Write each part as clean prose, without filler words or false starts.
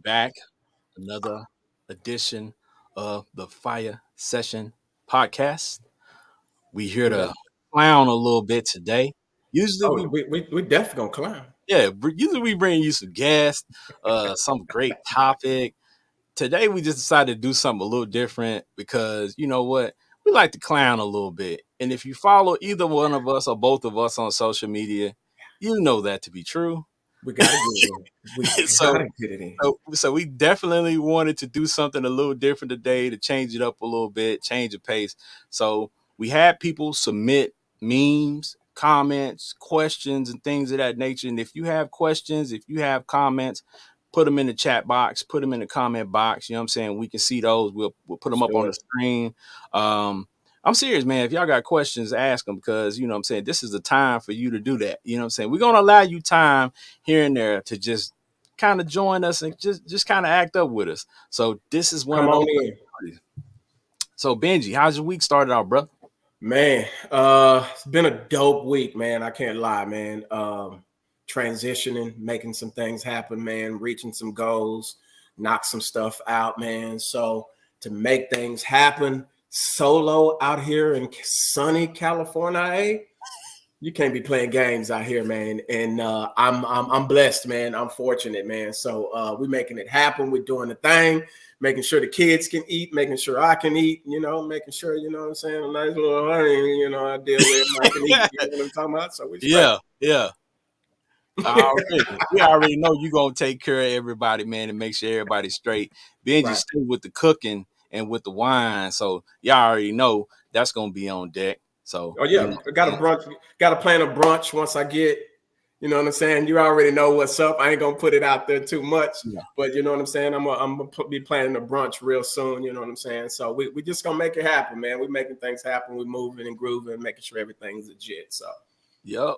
back. Another edition of the Fiyah Session podcast. We here Yeah. to clown a little bit today. Usually Oh, we we definitely gonna clown. usually we bring you some guests, some great topic. Today we just decided to do something a little different because you know what? We like to clown a little bit. And if you follow either one of us or both of us on social media, you know that to be true. We gotta get it in. We so gotta get it in. so we definitely wanted to do something a little different today to change it up a little bit, change the pace. So we had people submit memes, comments, questions, and things of that nature. And if you have questions, if you have comments, put them in the chat box, put them in the comment box. You know what I'm saying? We can see those. We'll put them Let's up do on the it. screen. I'm serious, man. If y'all got questions, ask them because, you know what I'm saying, this is the time for you to do that. You know what I'm saying? We're going to allow you time here and there to just kind of join us and just kind of act up with us. So this is one of Come those on in. opportunities. So Benji, how's your week started out, bro? Man, it's been a dope week, man. I can't lie, man. Transitioning, making some things happen, man, reaching some goals, knock some stuff out, man. So to make things happen solo out here in sunny California, you can't be playing games out here, man. And I'm blessed, man. I'm fortunate, man. So we're making it happen. We're doing the thing, making sure the kids can eat, making sure I can eat, making sure, you know what I'm saying, a nice little honey, I deal with I can eat. You know what I'm talking about? So we straight. Yeah. We already know you gonna take care of everybody, man, and make sure everybody's straight. Benji Right. stay with the cooking and with the wine, so y'all already know that's gonna be on deck. So Oh you yeah, know, I got a brunch. Got to plan a brunch once I get. You know what I'm saying? You already know what's up. I ain't gonna put it out there too much, yeah. but you know what I'm saying. I'm gonna be planning a brunch real soon. You know what I'm saying? So we just gonna make it happen, man. We making things happen. We moving and grooving, making sure everything's legit. So Yep.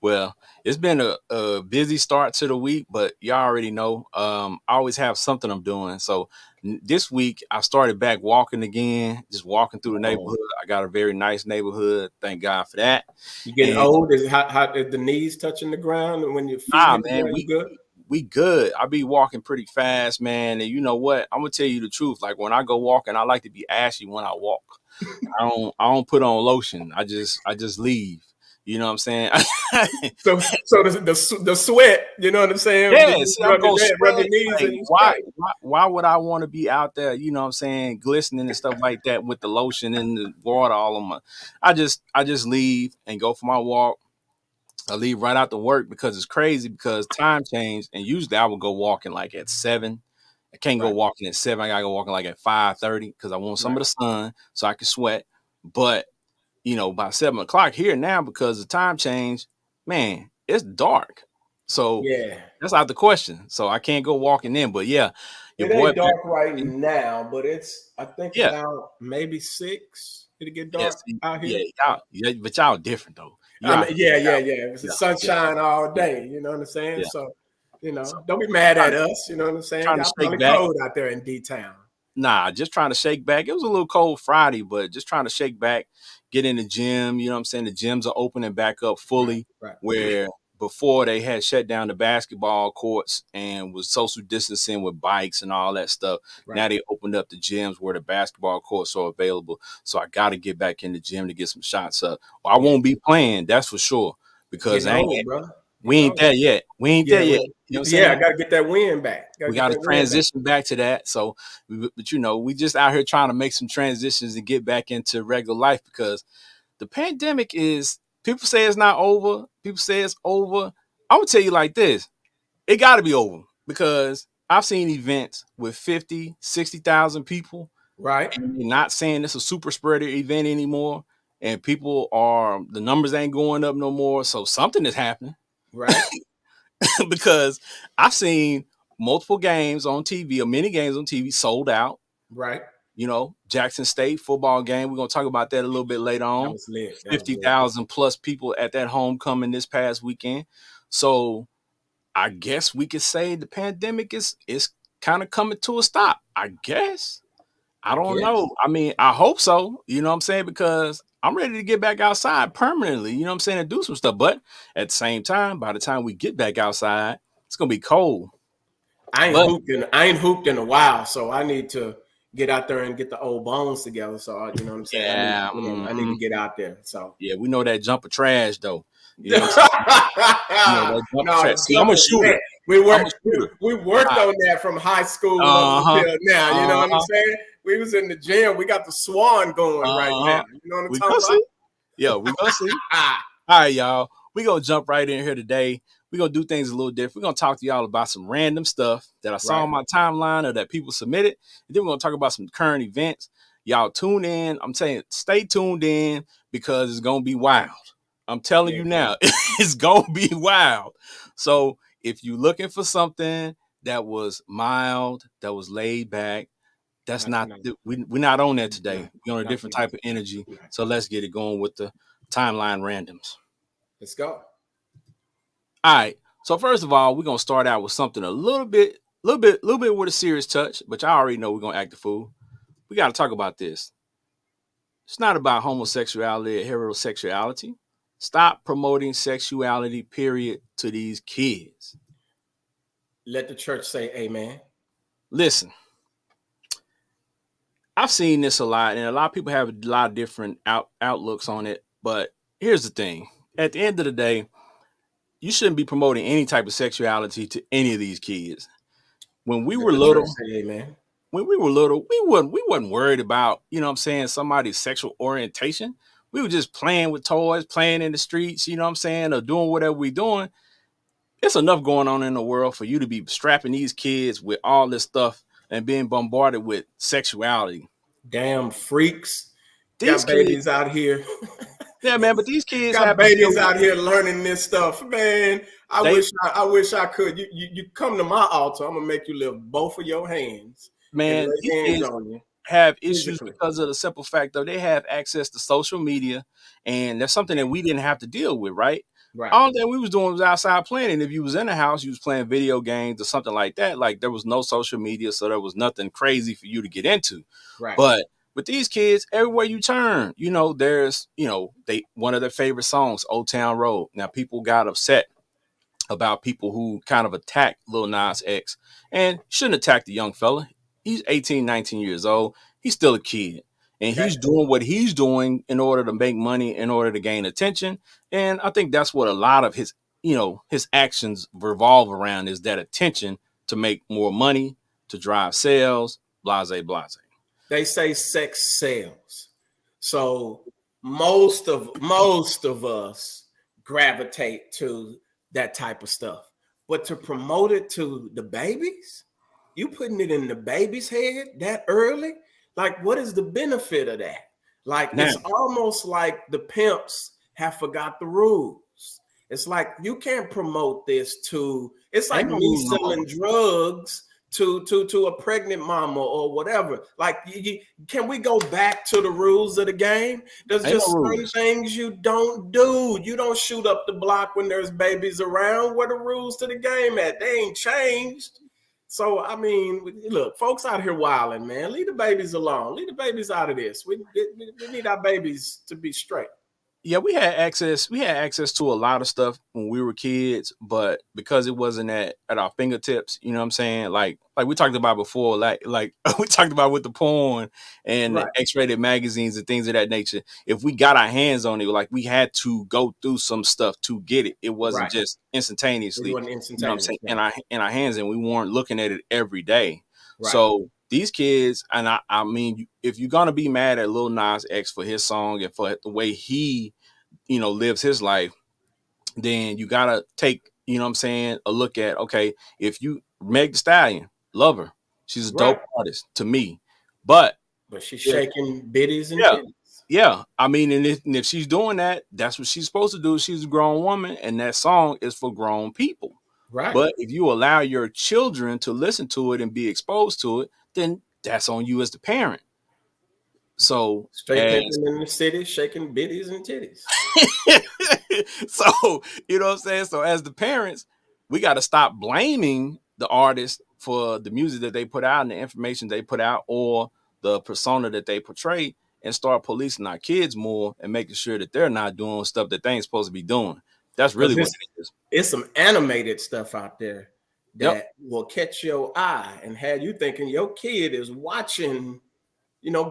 Well, it's been a busy start to the week, but y'all already know. I always have something I'm doing. So this week I started back walking again, just walking through the neighborhood. I got a very nice neighborhood. Thank God for that. you getting And old? Is the knees touching the ground, and when your feet nah, hit the man, ground, you good? we good. I be walking pretty fast, man. And you know what? I'm gonna tell you the truth. Like when I go walking, I like to be ashy when I walk. I don't put on lotion. I just leave. You know what I'm saying? So the sweat, you know what I'm saying? Yeah, Just see, I'm rub gonna rub your sweat. knees Like, and you why, straight. why, why would I want to be out there? You know what I'm saying, glistening and stuff like that with the lotion and the water all on my. I just leave and go for my walk. I leave right out to work because it's crazy because time changed and usually I would go walking like at 7. I can't go Right, walking at 7. I gotta go walking like at 5:30 because I want some right. of the sun so I can sweat. But by 7 o'clock here now because the time change, man, it's dark. So Yeah. that's out the question. So I can't go walking in. But yeah, your It boy ain't back. dark right now, but it's I think Yeah, about maybe 6. It'll get yeah, dark see, out yeah, here. but y'all different though. You I out mean, yeah, here, yeah, yeah. It's a yeah, yeah, sunshine all yeah, day. You know what I'm saying? yeah. So, So don't be mad trying, at us. You know what I'm saying? trying to Y'all shake probably back. cold out there in D town. Nah, just trying to shake back. It was a little cold Friday, but just trying to shake back, get in the gym. You know what I'm saying? The gyms are opening back up Right, fully, right, where before they had shut down the basketball courts and was social distancing with bikes and all that stuff. right. Now they opened up the gyms where the basketball courts are available. So I got to get back in the gym to get some shots up. Well, I Yeah, won't be playing, that's for sure, because getting old, brother. we Getting ain't old. there yet. We ain't there Yeah, yet. well, You know what I'm yeah. I saying? gotta get that wind back. Gotta We get got to that wind back. transition back to that. So, but we just out here trying to make some transitions and get back into regular life because the pandemic is. People say it's not over. People say it's over. I'm gonna tell you like this: it got to be over because I've seen events with 50, 60,000 people, Right, and they're not saying it's a super spreader event anymore. And the numbers ain't going up no more. So something is happening. right, Because I've seen multiple games on TV or many games on TV sold out. right. Jackson State football game. We're gonna talk about that a little bit later That on. was lit. That was lit. 50,000 plus people at that homecoming this past weekend. So I guess we could say the pandemic is kind of coming to a stop. I guess. I I don't guess. know. I mean, I hope so. You know what I'm saying? Because I'm ready to get back outside permanently, you know what I'm saying, and do some stuff. But at the same time, by the time we get back outside, it's gonna be cold. But I ain't hooped in a while, so I need to get out there and get the old bones together. So you know what I'm saying. yeah, I need to get out there. So yeah, we know that jumper trash though. You know what I'm saying? You know that jumper no, trash. the See, I'm a jumper, shooter. man. We I'm a worked shooter. we worked All right. on that from high school up Uh-huh. until now. You know what I'm Uh-huh. saying? We was in the gym. We got the swan going right now. Uh-huh. You know what I'm We talking gonna about? see. Yeah, we gonna see. All right, y'all. We gonna jump right in here today. We gonna do things a little different. We gonna talk to y'all about some random stuff that I saw Right. on my timeline or that people submitted. And then we're gonna talk about some current events. Y'all tune in. I'm saying stay tuned in because it's gonna be wild. I'm telling Yeah, you now, it's gonna be wild. So if you're looking for something that was mild, that was laid back, that's not not tonight. we're not on that No, today. We're on a not different tonight. type of energy. Right. So let's get it going with the timeline randoms. Let's go. All right. So first of all, we're gonna start out with something a little bit with a serious touch, but y'all already know we're gonna act the fool. We gotta talk about this. It's not about homosexuality or heterosexuality. Stop promoting sexuality, period, to these kids. Let the church say amen. Listen, I've seen this a lot, and a lot of people have a lot of different outlooks on it. But here's the thing: at the end of the day, you shouldn't be promoting any type of sexuality to any of these kids. When we Let were the church little, say amen. we wasn't worried about, what I'm saying, somebody's sexual orientation. We were just playing with toys, playing in the streets, you know what I'm saying, or doing whatever we doing. It's enough going on in the world for you to be strapping these kids with all this stuff and being bombarded with sexuality. Damn freaks. These Got kids, babies out here. yeah, man, but these kids Got have to deal babies with, out here learning this stuff, man. they, I wish I could. You come to my altar. I'm gonna make you lift both of your hands and man, lay these hands kids on you have issues physically. because of the simple fact that they have access to social media, and that's something that we didn't have to deal with, right? Right, All that we was doing was outside playing, and if you was in the house, you was playing video games or something like that. Like there was no social media, so there was nothing crazy for you to get into. right. But with these kids, everywhere you turn, there's, they one of their favorite songs, "Old Town Road." Now people got upset about people who kind of attack Lil Nas X and shouldn't attack the young fella. He's 18, 19 years old. He's still a kid. And Okay. he's doing what he's doing in order to make money, in order to gain attention. And I think that's what a lot of his actions revolve around is that attention to make more money, to drive sales, blase, blase. They say sex sells. So most of us gravitate to that type of stuff. But to promote it to the babies, you putting it in the baby's head that early? Like, what is the benefit of that? Like, Now, it's almost like the pimps have forgot the rules. It's like you can't promote this to. It's ain't like no me rules no more. selling drugs to a pregnant mama or whatever. Like, can we go back to the rules of the game? There's Ain't no just certain rules. things you don't do. You don't shoot up the block when there's babies around. What are the rules to the game at? They ain't changed. So I mean, look, folks out here wilding, man. Leave the babies alone. Leave the babies out of this. We need our babies to be straight. Yeah, we had access to a lot of stuff when we were kids, but because it wasn't at our fingertips, you know what I'm saying? Like we talked about before, like we talked about with the porn and the Right, X-rated magazines and things of that nature. If we got our hands on it, like we had to go through some stuff to get it. It wasn't right. just It instantaneously, wasn't you know what I'm saying, instantaneous, in right? our hands, and we weren't looking at it every day. Right. So these kids, and I mean, if you're gonna be mad at Lil Nas X for his song and for the way he lives his life, then you gotta take, what I'm saying, a look at, okay, if you Meg the Stallion, love her. She's a Right. dope artist to me. But But she's if shaking biddies and yeah, titties. yeah. I mean, and if she's doing that, that's what she's supposed to do. She's a grown woman, and that song is for grown people. Right. But if you allow your children to listen to it and be exposed to it, then that's on you as the parent. So Straight as pimping in the city, shaking biddies and titties. so, you know what I'm saying? So as the parents, we got to stop blaming the artist for the music that they put out and the information they put out or the persona that they portray and start policing our kids more and making sure that they're not doing stuff that they ain't supposed to be doing. That's really Because what it is. it's some animated stuff out there Yep. that will catch your eye and have you thinking your kid is watching,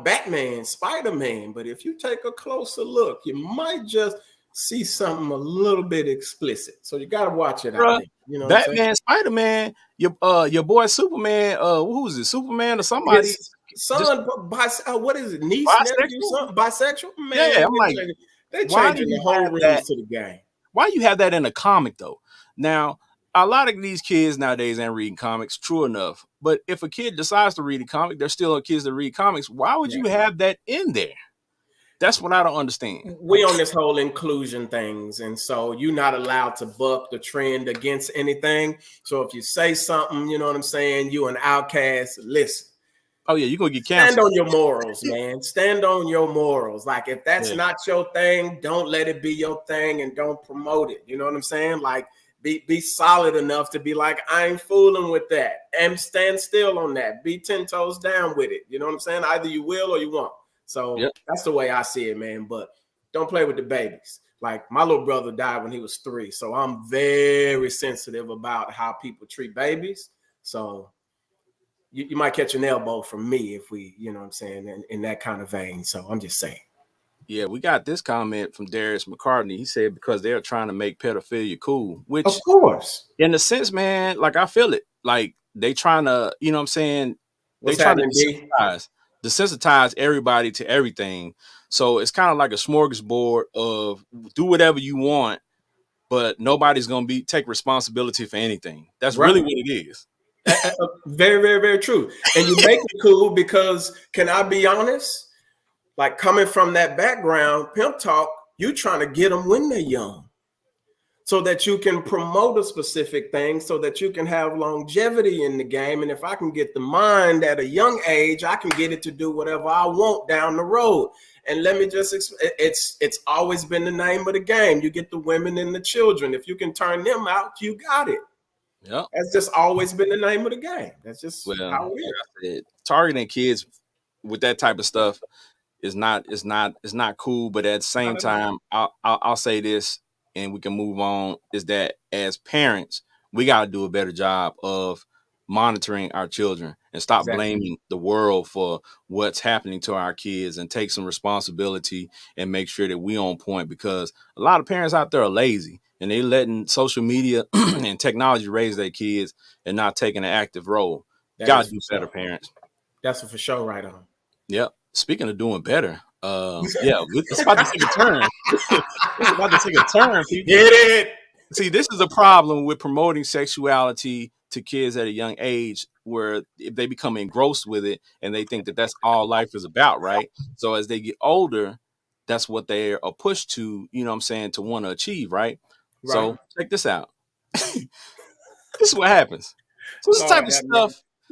Batman, Spider-Man. But if you take a closer look, you might just see something a little bit explicit. So you got to watch it out Bruh, there. You know what I'm saying? Batman, Spider-Man, your boy Superman, who's it, Superman or somebody His just son, what is it? Niece, nephew, bisexual? son, bisexual? Yeah, Man, I'm like, they why do changing you the whole have that? rules to the game. Why you have that in a comic though? Now, a lot of these kids nowadays ain't reading comics, true enough. But if a kid decides to read a comic, there's still kids that read comics. Why would Yeah. you have that in there? That's what I don't understand. We on this whole inclusion things, and so you're not allowed to buck the trend against anything. So if you say something, you know what I'm saying, you an outcast. Listen, Oh yeah, you're gonna get stand canceled. on your morals, man. Stand on your morals. Like if that's Yeah. not your thing, don't let it be your thing, and don't promote it. You know what I'm saying? Like be solid enough to be like, I ain't fooling with that, and stand still on that. Be 10 toes down with it. You know what I'm saying? Either you will or you won't. So Yep. that's the way I see it, man. But don't play with the babies. Like my little brother died when he was 3, so I'm very sensitive about how people treat babies. So you might catch an elbow from me if we, you know what I'm saying, in that kind of vein. So I'm just saying. Yeah, we got this comment from Darius McCartney. He said because they're trying to make pedophilia cool, Of which course. in a sense, man, like I feel it. Like they trying to, you know what I'm saying? They What's trying to happening, D? desensitize everybody to everything. So it's kind of like a smorgasbord of do whatever you want, but nobody's gonna take responsibility for anything. That's Right. really what it is. Very, very, very true. And you make it cool because, can I be honest? Like coming from that background, pimp talk, you trying to get them when they're young, so that you can promote a specific thing, so that you can have longevity in the game. And if I can get the mind at a young age, I can get it to do whatever I want down the road. And let me just it's always been the name of the game. You get the women and the children. If you can turn them out, you got it. Yep. That's just always been the name of the game. That's just Well, how it like is. I said, targeting kids with that type of stuff is not cool. But at the Not same at all. time, I'll say this, and we can move on. Is that as parents, we got to do a better job of monitoring our children and stop Exactly. blaming the world for what's happening to our kids and take some responsibility and make sure that we on point, because a lot of parents out there are lazy and they letting social media and technology raise their kids and not taking an active role. That Gotta is for do better, sure. parents. That's for sure right on. Yep. Speaking of doing better, yeah, it's about to take a turn. It's about to take a turn, people. Get it. See, this is a problem with promoting sexuality to kids at a young age, where if they become engrossed with it and they think that that's all life is about, right? So as they get older, that's what they are pushed to, you know what I'm saying, to want to achieve, right? Right. So check this out. This is what happens. So Lord have mercy.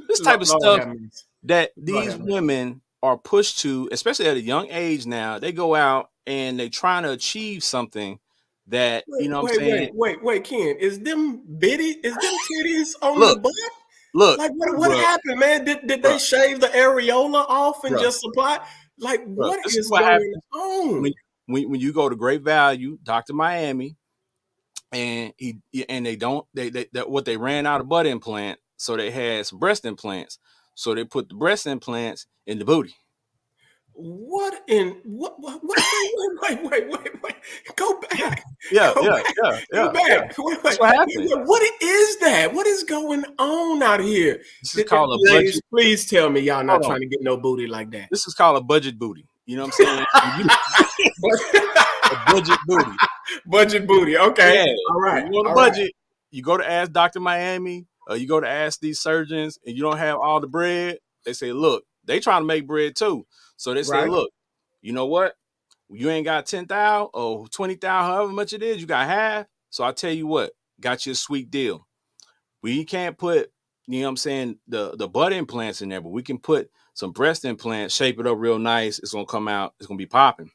this type of Lord stuff have mercy. that Lord these have mercy. women are pushed to, especially at a young age now, they go out and they trying to achieve something that, you know what I'm saying? Wait, Ken. Is them titties on the Look, butt? look, Like what bro, happened, man? Did they bro, shave the areola off and bro, just supply? Like bro. what This is is what going happens on? when when you go to Great Value, Dr. Miami, and they don't that what they ran out of butt implant, so they had some breast implants. So they put the breast implants in the booty. What in wait. Go back. Yeah, Go yeah, back. yeah, Go yeah, yeah. back. That's what happened. What is that? What is going on out here? This is called a Ladies, budget. please tell me y'all not Hold on. trying to get no booty like that. This is called a budget booty. You know what I'm saying? A budget booty. Budget booty. Okay. Yeah. All When right. you on a All right. budget, you go to ask Dr. Miami, or you go to ask these surgeons, and you don't have all the bread. They say, look, they trying to make bread too. So they say, Right. look, you know what? You ain't got 10,000 or 20,000, however much it is, you got half. So I tell you what, got you a sweet deal. We can't put, you know what I'm saying, the butt implants in there, but we can put some breast implants, shape it up real nice. It's gonna come out, it's gonna be popping.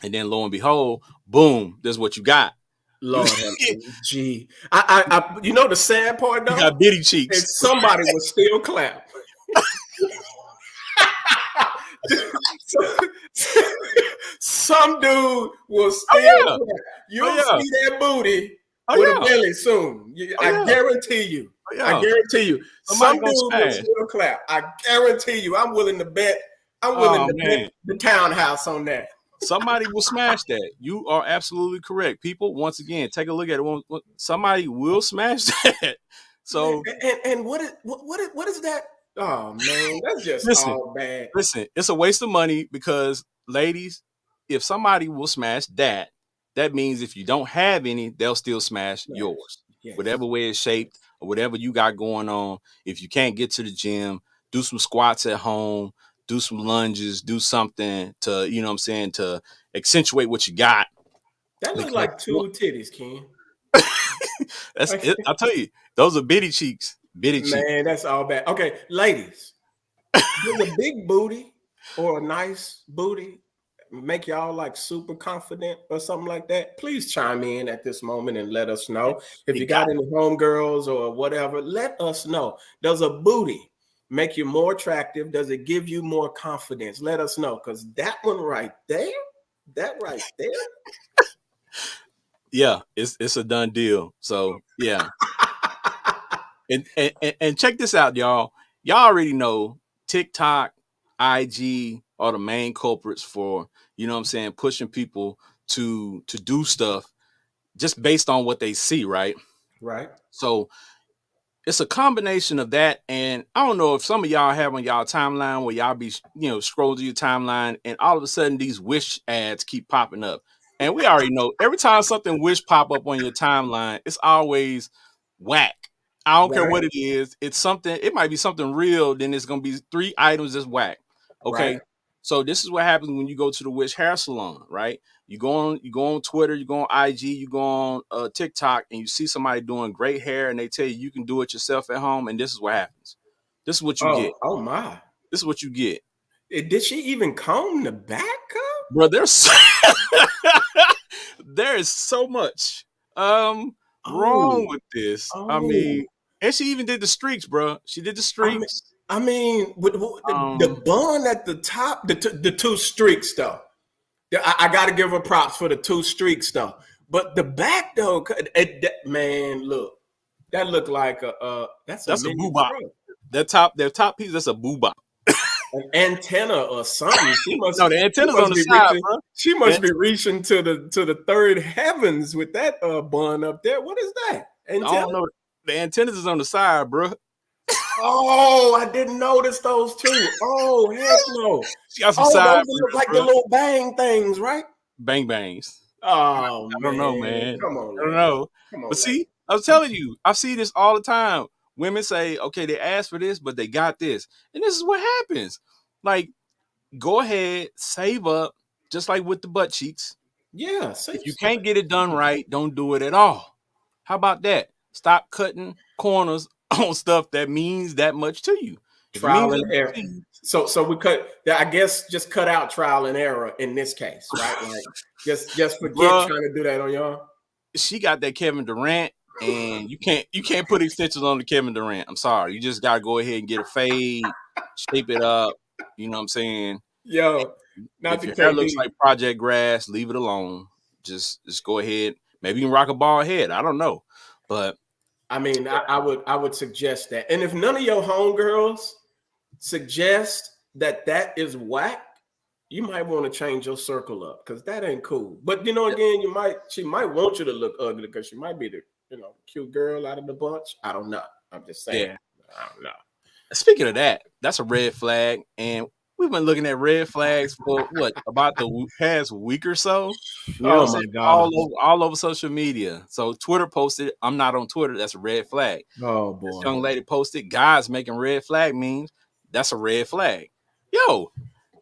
And then lo and behold, boom, this is what you got. You, Lord have gee. I you know the sad part you though? got bitty cheeks. Is somebody will still clap. Some dude will Oh still yeah. clap. Oh You'll yeah. see that booty Oh with a yeah. belly soon. Oh I yeah. guarantee you. I Yeah, guarantee you, some somebody dude gonna will smash. still clap. I guarantee you. I'm willing to bet. I'm willing Oh to bet man, the townhouse on that. somebody will smash that. You are absolutely correct. People, once again, take a look at it. Somebody will smash that. Man, So and what is that? Oh man, that's just listen, all bad. listen, it's a waste of money because, ladies, if somebody will smash that, that means if you don't have any, they'll still smash Smash. yours. Whatever Yes. way it's shaped or whatever you got going on. If you can't get to the gym, do some squats at home, do some lunges, do something to, you know what I'm saying, to accentuate what you got. That look Because like two titties, Ken. that's Like, it. I'll tell you, those are bitty cheeks. Bitty cheeks. man, that's all bad. Okay, ladies, does a big booty or a nice booty make y'all like super confident or something like that? Please chime in at this moment and let us know. If you It got got any homegirls or whatever, let us know. Does a booty make you more attractive? Does it give you more confidence? Let us know. Because that one right there, that right there. yeah, it's a done deal. So yeah. And check this out, y'all. Y'all already know TikTok, IG are the main culprits for, you know what I'm saying, pushing people to do stuff just based on what they see, right? Right. So it's a combination of that, and I don't know if some of y'all have on y'all timeline where y'all be, you know, scroll through your timeline and all of a sudden these Wish ads keep popping up, and we already know every time something Wish pop up on your timeline, it's always whack. I don't care Right. what it is. It's something. It might be something real. Then it's gonna be three items that's whack. Right. Okay, so this is what happens when you go to the Wish hair salon, right? You go on Twitter, you go on IG, you go on TikTok, and you see somebody doing great hair, and they tell you you can do it yourself at home, and this is what happens. This is what you get. Oh, oh my. This is what you get, Did she even comb the back up? bro. There is so much wrong Oh, with this. I oh. mean, and she even did the streaks, bro. She did the I mean, streaks. with the Um, bun at the top, the two streaks though. I got to give her props for the two streaks though. But the back though, man, look, that looked like that's a that's a mini boobop. truck, Their top piece, that's a boobop. an antenna or something. No, the She antenna's on must the be side, reaching. bro. She The must be reaching to the third heavens with that bun up there. What is that I antenna? don't know. The antennas is on the side, bro. Oh, I didn't notice those two. Oh, heck no. She got some Oh, those sideburns, look like the bro. little bang things, right? Bang bangs. Oh I don't know, man. man. Come on, I don't lady. know. Come But on, lady. see, I was Come telling you, I see this all the time. Women say, okay, they asked for this, but they got this. And this is what happens. Like, go ahead, save up, just like with the butt cheeks. yeah, If save you stuff. can't get it done right, don't do it at all. How about that? Stop cutting corners on stuff that means that much to you. If it Trial means that and much error. to you, So we cut. I guess just cut out trial and error in this case, right? Like just forget bruh, trying to do that on your own. she got that Kevin Durant, and you can't put extensions on the Kevin Durant. I'm sorry. You just gotta go ahead and get a fade, shape it up. You know what I'm saying? Yo, not If the your hair looks KD. like Project Grass, leave it alone. Just go ahead. Maybe you can rock a bald head. I don't know. But I mean, I would suggest that. And if none of your homegirls suggest that that is whack, you might want to change your circle up because that ain't cool. But again, she might want you to look ugly because she might be the cute girl out of the bunch. I don't know. I'm just saying. yeah. I don't know. Speaking of that, that's a red flag. And we've been looking at red flags for what, about the past week or so. You know what I'm Oh saying? my god. All over social media. So Twitter posted, I'm not on Twitter, that's a red flag. Oh This boy. young lady posted, guys making red flag memes, that's a red flag. Yo,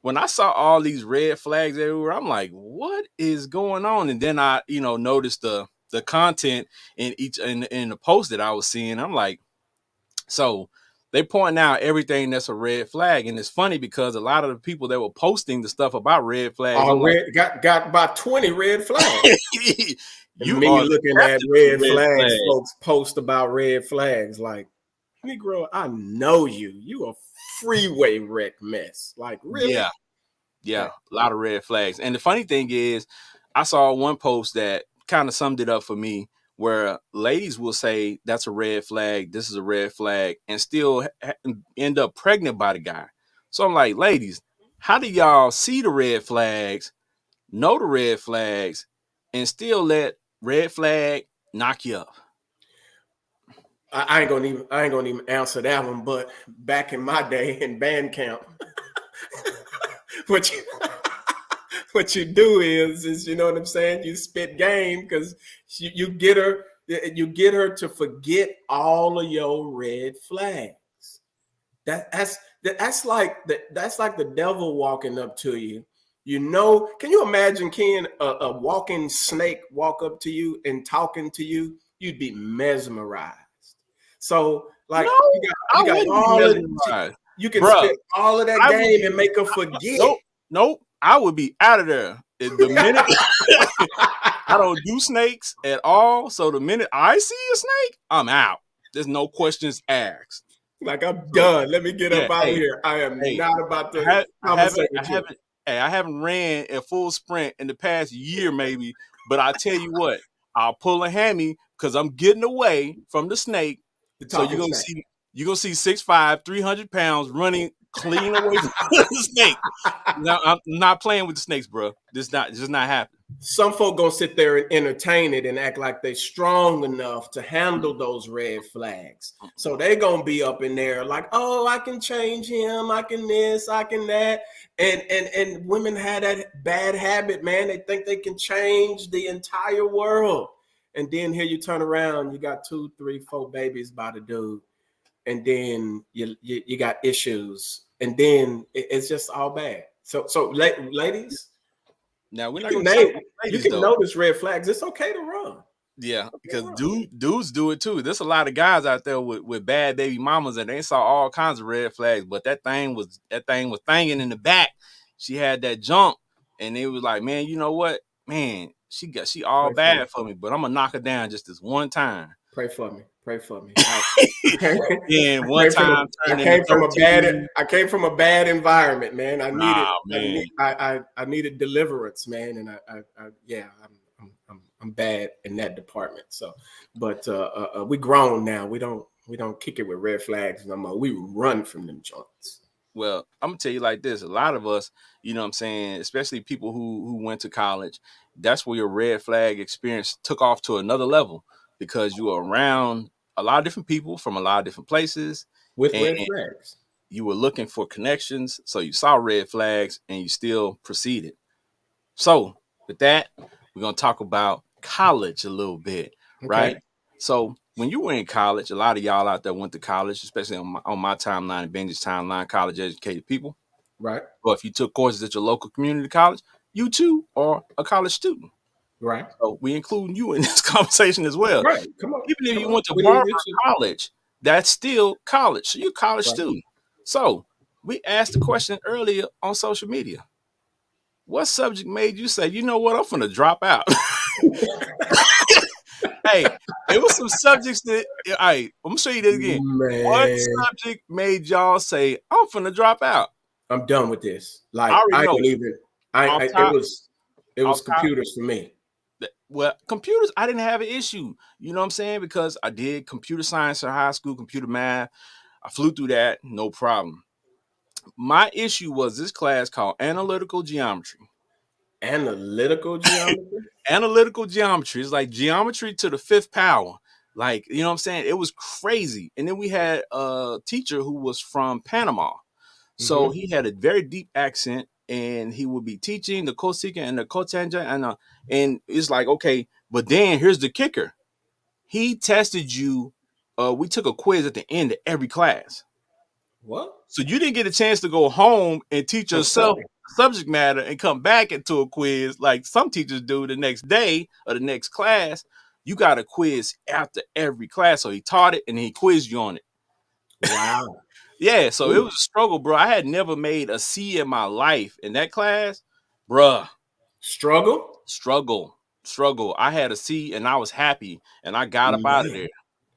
when I saw all these red flags everywhere, I'm like, what is going on? And then I, noticed the content in the post that I was seeing. I'm like, so they point out everything that's a red flag. And it's funny because a lot of the people that were posting the stuff about red flags, Oh, I'm like, got about 20 red flags. And you me are looking at definitely red red flags, flag. folks post about red flags like, Negro, I know you. You a freeway wreck mess. Like, really? Yeah. Yeah, Man. a lot of red flags. And the funny thing is, I saw one post that kind of summed it up for me, where ladies will say that's a red flag, this is a red flag, and still end up pregnant by the guy. So I'm like, ladies, how do y'all see the red flags, know the red flags, and still let red flag knock you up? I ain't gonna even answer that one. But back in my day in band camp, what you what you do is you know what I'm saying. You spit game because you get her to forget all of your red flags. That's like the devil walking up to you. You know, can you imagine, Ken, a walking snake walk up to you and talking to you? You'd be mesmerized. So, like, No, you I got wouldn't be all of mesmerized, you can bro. spit all of that I would game be and make her forget. nope, nope. I would be out of there the minute. I don't do snakes at all. So the minute I see a snake, I'm out. There's no questions asked. Like, I'm So done. Let me get yeah, up out of hey, here. I am hey, not about I, to I conversate haven't, with you. hey, I haven't ran a full sprint in the past year, maybe. But I tell you what, I'll pull a hammy because I'm getting away from the snake. The So talking snake. you're gonna see 6'5", 300 pounds running clean away from the snake. Now, I'm not playing with the snakes, bro. This not happening. Some folk gonna sit there and entertain it and act like they strong enough to handle those red flags. So they gonna be up in there like, oh, I can change him, I can this, I can that. And women had that bad habit, man. They think they can change the entire world. And then here you turn around, you got 2, 3, 4 babies by the dude, and then you got issues, and then it's just all bad. So ladies, Now we're you not can gonna talk name, about you ladies can though. notice red flags. It's okay to run. Yeah, Okay to because run. dudes do it too. There's a lot of guys out there with bad baby mamas, and they saw all kinds of red flags. But that thing was thanging in the back. She had that jump, and it was like, man, you know what, man, she all Pray for me. bad for me, but I'm gonna knock her down just this one time. Pray for me. Pray for me. And I one came from time I turned into came from a bad 13. I came from a bad environment, man. Nah, man. I needed deliverance, man, and I yeah, I'm bad in that department. So, but we grown now. We don't kick it with red flags no more. We run from them joints. Well, I'm gonna tell you like this: a lot of us, you know what I'm saying, especially people who went to college, that's where your red flag experience took off to another level because you were around a lot of different people from a lot of different places, With and red flags. you were looking for connections. So you saw red flags and you still proceeded. So with that, we're gonna talk about college a little bit, Okay. right? So when you were in college, a lot of y'all out there went to college, especially on my timeline and Benji's timeline, college educated people. Right. But if you took courses at your local community college, you too are a college student. Right. So we include you in this conversation as well. Right. Come on. Even if Come you on. went to We need Barber you to. College, that's still college. So you're a college Right. student. So we asked the question earlier on social media. What subject made you say, you know what, I'm gonna drop out? Hey, it was some subjects that I'm gonna show you this again. What Man, subject made y'all say, I'm finna drop out? I'm done with this. I Like, already I ain't know. gonna even. Off It top, was off top. computers for me. Well, computers, I didn't have an issue. You know what I'm saying? Because I did computer science in high school, computer math. I flew through that, no problem. My issue was this class called analytical geometry. Analytical geometry. Analytical geometry is like geometry to the fifth power. Like, you know what I'm saying? It was crazy. And then we had a teacher who was from Panama. So Mm-hmm. he had a very deep accent and he would be teaching the cosecant and the cotangent. And it's like, okay, but then here's the kicker. He tested you. We took a quiz at the end of every class. What? So you didn't get a chance to go home and teach And yourself study. subject matter and come back into a quiz like some teachers do the next day or the next class. You got a quiz after every class. So he taught it and he quizzed you on it. Wow. Yeah, so it Ooh. was a struggle, bro. I had never made a C in my life in that class, bruh. Struggle. Struggle. I had a C and I was happy and I got up out of Man. there.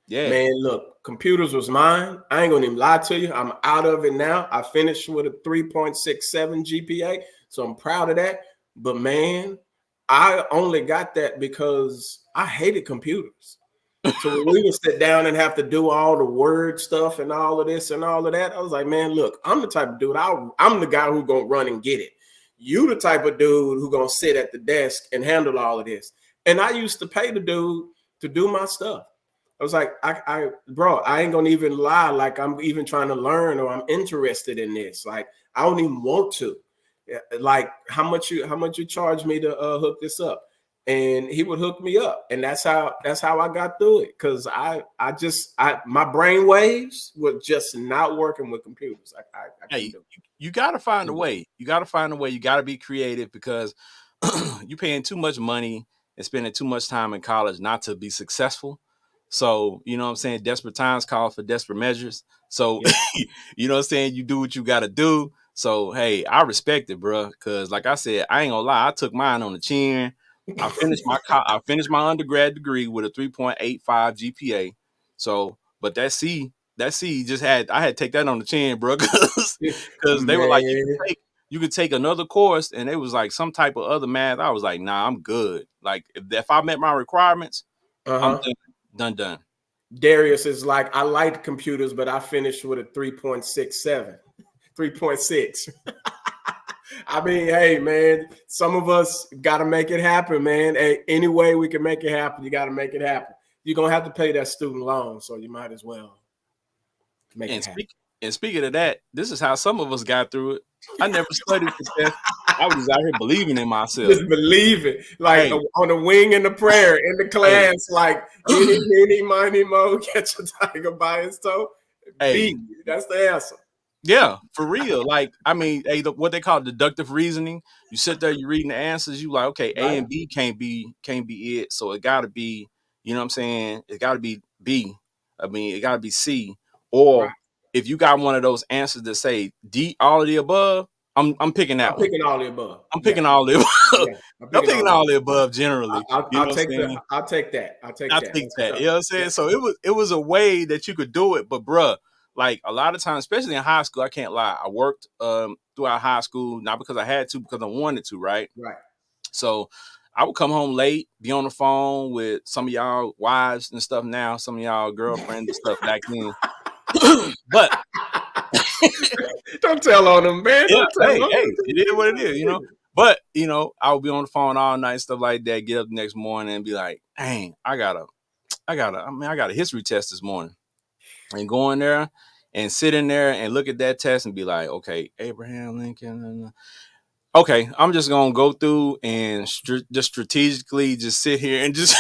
Yeah. Man, look, computers was mine. I ain't gonna even lie to you. I'm out of it now. I finished with a 3.67 GPA, so I'm proud of that. But man, I only got that because I hated computers. So when we would sit down and have to do all the word stuff and all of this and all of that, I was like, man, look, I'm the type of dude. I'm the guy who's gonna run and get it. You the type of dude who gonna sit at the desk and handle all of this. And I used to pay the dude to do my stuff. I was like, bro, I ain't gonna even lie. Like I'm even trying to learn or I'm interested in this. Like I don't even want to. Like how much you charge me to hook this up? And he would hook me up, and that's how I got through it. Because my brain waves were just not working with computers. I couldn't Hey, do it. you got to find a way. You got to find a way. You got to be creative because you paying too much money and spending too much time in college not to be successful. So, you know what I'm saying? Desperate times call for desperate measures. So, Yeah. you know what I'm saying? You do what you got to do. So, hey, I respect it, bro. Because, like I said, I ain't gonna lie. I took mine on the chin. I finished my undergrad degree with a 3.85 GPA. So, but that C just I had to take that on the chin, bro. Because they were like, Man. you could take another course, and it was like some type of other math. I was like, nah, I'm good. Like if I met my requirements, I'm Uh-huh. done. Darius is like, I liked computers, but I finished with a 3.67, 3.6. I mean, hey, man, some of us got to make it happen, man. Hey, any way we can make it happen, you got to make it happen. You're going to have to pay that student loan, so you might as well make it And happen. speaking of that, this is how some of us got through it. I never studied for tests. I was just out here believing in myself. Just believe it. Like Hey, on the wing in the prayer in the hey, class, like any, many, miny, mo, catch a tiger by his toe. hey, B, that's the answer. yeah, for real. Like, I mean, hey, what they call deductive reasoning. You sit there, you reading the answers, you like, okay, A Right, and B can't be it. So it gotta be, you know what I'm saying? It gotta be B. I mean, it gotta be C. right. Or if you got one of those answers that say D, all of the above, I'm picking I'm that one. picking all the above. I'm Yeah, picking all the above. yeah. I'm I'm picking all picking the all above. the above generally. You know I'll what take I'm the. saying? I'll take that. I'll take I that. think Let's that. go. You know what I'm Yeah. saying? So it was a way that you could do it, but bruh, like a lot of times, especially in high school, I can't lie. I worked throughout high school, not because I had to, because I wanted to, right? Right. So I would come home late, be on the phone with some of y'all wives and stuff now, some of y'all girlfriends and stuff back then. But Don't tell on them, man. yeah, Don't tell hey, on hey, it is what it is, you know. them. But I would be on the phone all night, stuff like that, get up the next morning and be like, dang, I got a history test this morning. And go in there and sit in there and look at that test and be like, okay, Abraham Lincoln. Okay, I'm just gonna go through and just strategically just sit here and just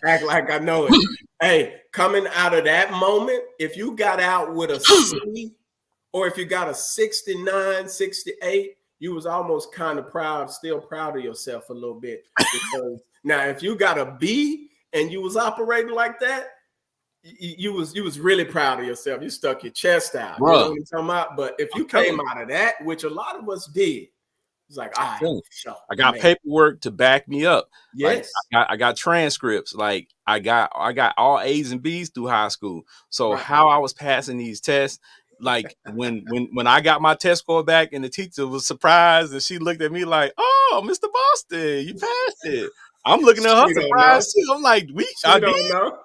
Act like I know it. Hey, coming out of that moment, if you got out with a C or if you got a 69, 68, you was almost kind of still proud of yourself a little bit. Because now if you got a B and you was operating like that, you was really proud of yourself. You stuck your chest out. You know bruh. what I'm talking about? But if I'm you telling came you, out of that, which a lot of us did, it's like, all I'm right, telling you. sure, I we got made it. paperwork to back me up. Like Yes. I got transcripts. Like I got all A's and B's through high school. So Right. how I was passing these tests, like when I got my test score back and the teacher was surprised and she looked at me like, "Oh, Mr. Boston, you passed it." I'm looking at her She don't know. surprised too. I'm like, I She did, don't know.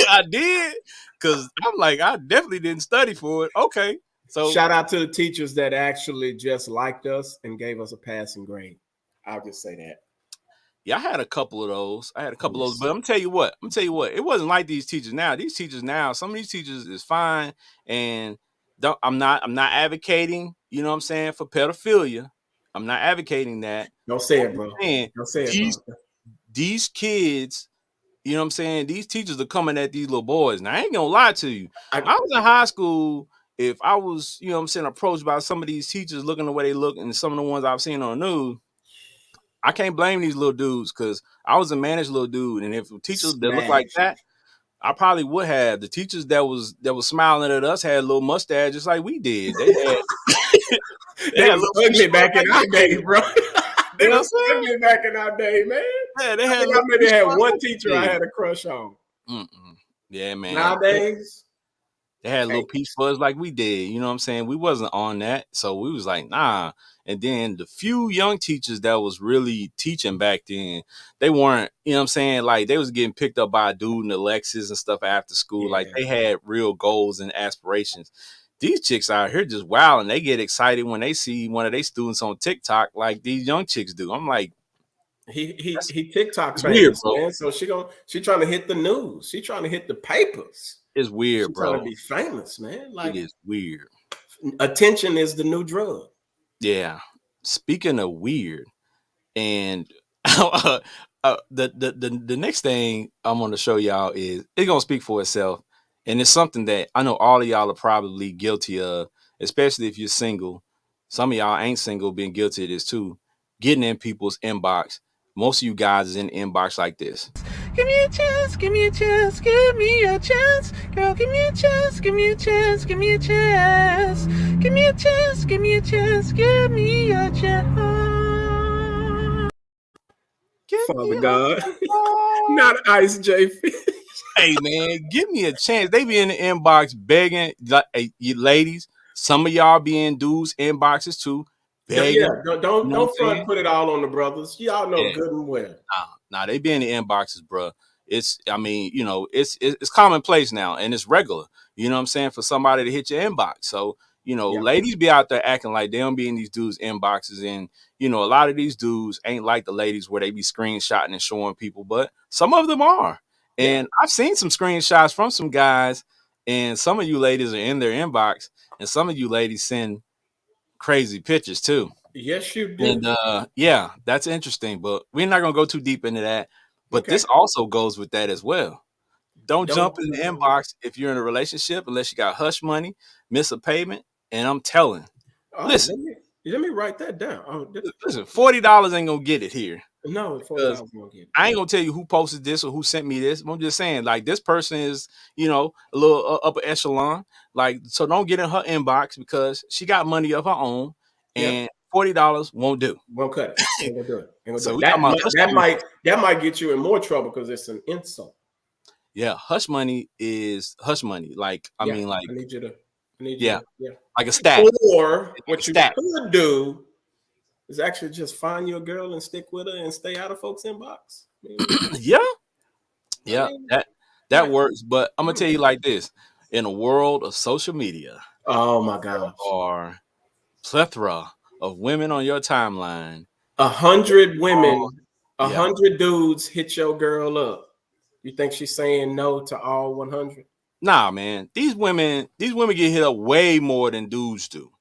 I did, because I'm like, I definitely didn't study for it. Okay, so Shout out to the teachers that actually just liked us and gave us a passing grade. I'll just say that. yeah, I had a couple of those. Yes. But I'm gonna tell you what. It wasn't like these teachers now. These teachers now, some of these teachers is fine, and I'm not advocating. You know what I'm saying, for pedophilia. I'm not advocating that. Don't say it, I'm bro. saying Don't say it, bro. these kids. You know what I'm saying? These teachers are coming at these little boys. Now I ain't gonna lie to you. I When I was in high school, if I was, you know what I'm saying, approached by some of these teachers looking the way they look and some of the ones I've seen on the news, I can't blame these little dudes because I was a managed little dude. And if a teacher that looked like smash. that, I probably would have. The teachers that was smiling at us had a little mustache just like we did. They had they They had was little ugly fish back like in our we day, did. bro. You They know what I'm was saying? ugly back in our day, man. Yeah, they I had think I little maybe fish had like one we teacher I did. had a crush on. Mm-mm. Yeah, man. Nowadays, They had little peach Cakes. fuzz like we did. You know what I'm saying? We wasn't on that. So we was like, nah. And then the few young teachers that was really teaching back then, they weren't, you know what I'm saying? Like they was getting picked up by a dude in the Lexus and stuff after school. Like Yeah. they had real goals and aspirations. These chicks out here just wow, and they get excited when they see one of their students on TikTok like these young chicks do. I'm like, that's He TikTok it's weird, famous, bro. man. So she trying to hit the news. She trying to hit the papers. It's She weird, trying to bro. be famous, man. It Like is weird. attention is the new drug. Yeah. Speaking of weird, and the next thing I'm going to show y'all is it's going to speak for itself, and it's something that I know all of y'all are probably guilty of, especially if you're single. Some of y'all ain't single, been guilty of this too. Getting in people's inbox. Most of you guys is in the inbox like this. Give me a chance, give me a chance, give me a chance, girl, give me a chance, give me a chance, give me a chance, give me a chance, give me a chance, give me a chance. Give me Father a God, chance. not Ice J Fish. Hey man, give me a chance. They be in the inbox begging, like, hey, you ladies. Some of y'all be in dudes' inboxes too, Yeah, begging. You know what I'm don't front saying? put it all on the brothers. Y'all know Yeah. good and well. Nah, they be in the inboxes, bro. I mean, it's commonplace now, and it's regular. You know what I'm saying? For somebody to hit your inbox. So, Yeah, ladies be out there acting like they don't be in these dudes' inboxes, and a lot of these dudes ain't like the ladies where they be screenshotting and showing people, but some of them are. yeah. And I've seen some screenshots from some guys, and some of you ladies are in their inbox, and some of you ladies send crazy pictures too. Yes, you do. And yeah, that's interesting, but we're not gonna go too deep into that. But Okay. this also goes with that as well. Don't Don't. jump in the inbox if you're in a relationship unless you got hush money, miss a payment, and I'm telling. Oh, Listen, let me write that down. Oh, listen, $40 ain't gonna get it here no, because 40,000 won't get it. I ain't gonna tell you who posted this or who sent me this. I'm just saying, like this person is, a little upper echelon. Like, so don't get in her inbox because she got money of her own, Yep. and $40 won't do. Won't cut it. Ain't gonna do it. Ain't gonna do So it. we talking about hush money. That might get you in more trouble because it's an insult. Yeah, hush money is hush money. Like, I Yeah, mean, like, I need you yeah, to, yeah. like a stat. Or It's like a what you stat. could do is actually just find you a girl and stick with her and stay out of folks' inbox. Yeah, I yeah, mean, that like, works. But I'm gonna tell you like this: in a world of social media, oh my there gosh, are plethora of women on your timeline. 100 Oh, women, a yeah. 100 dudes hit your girl up. You think she's saying no to all 100? Nah, man. These women get hit up way more than dudes do. Oh,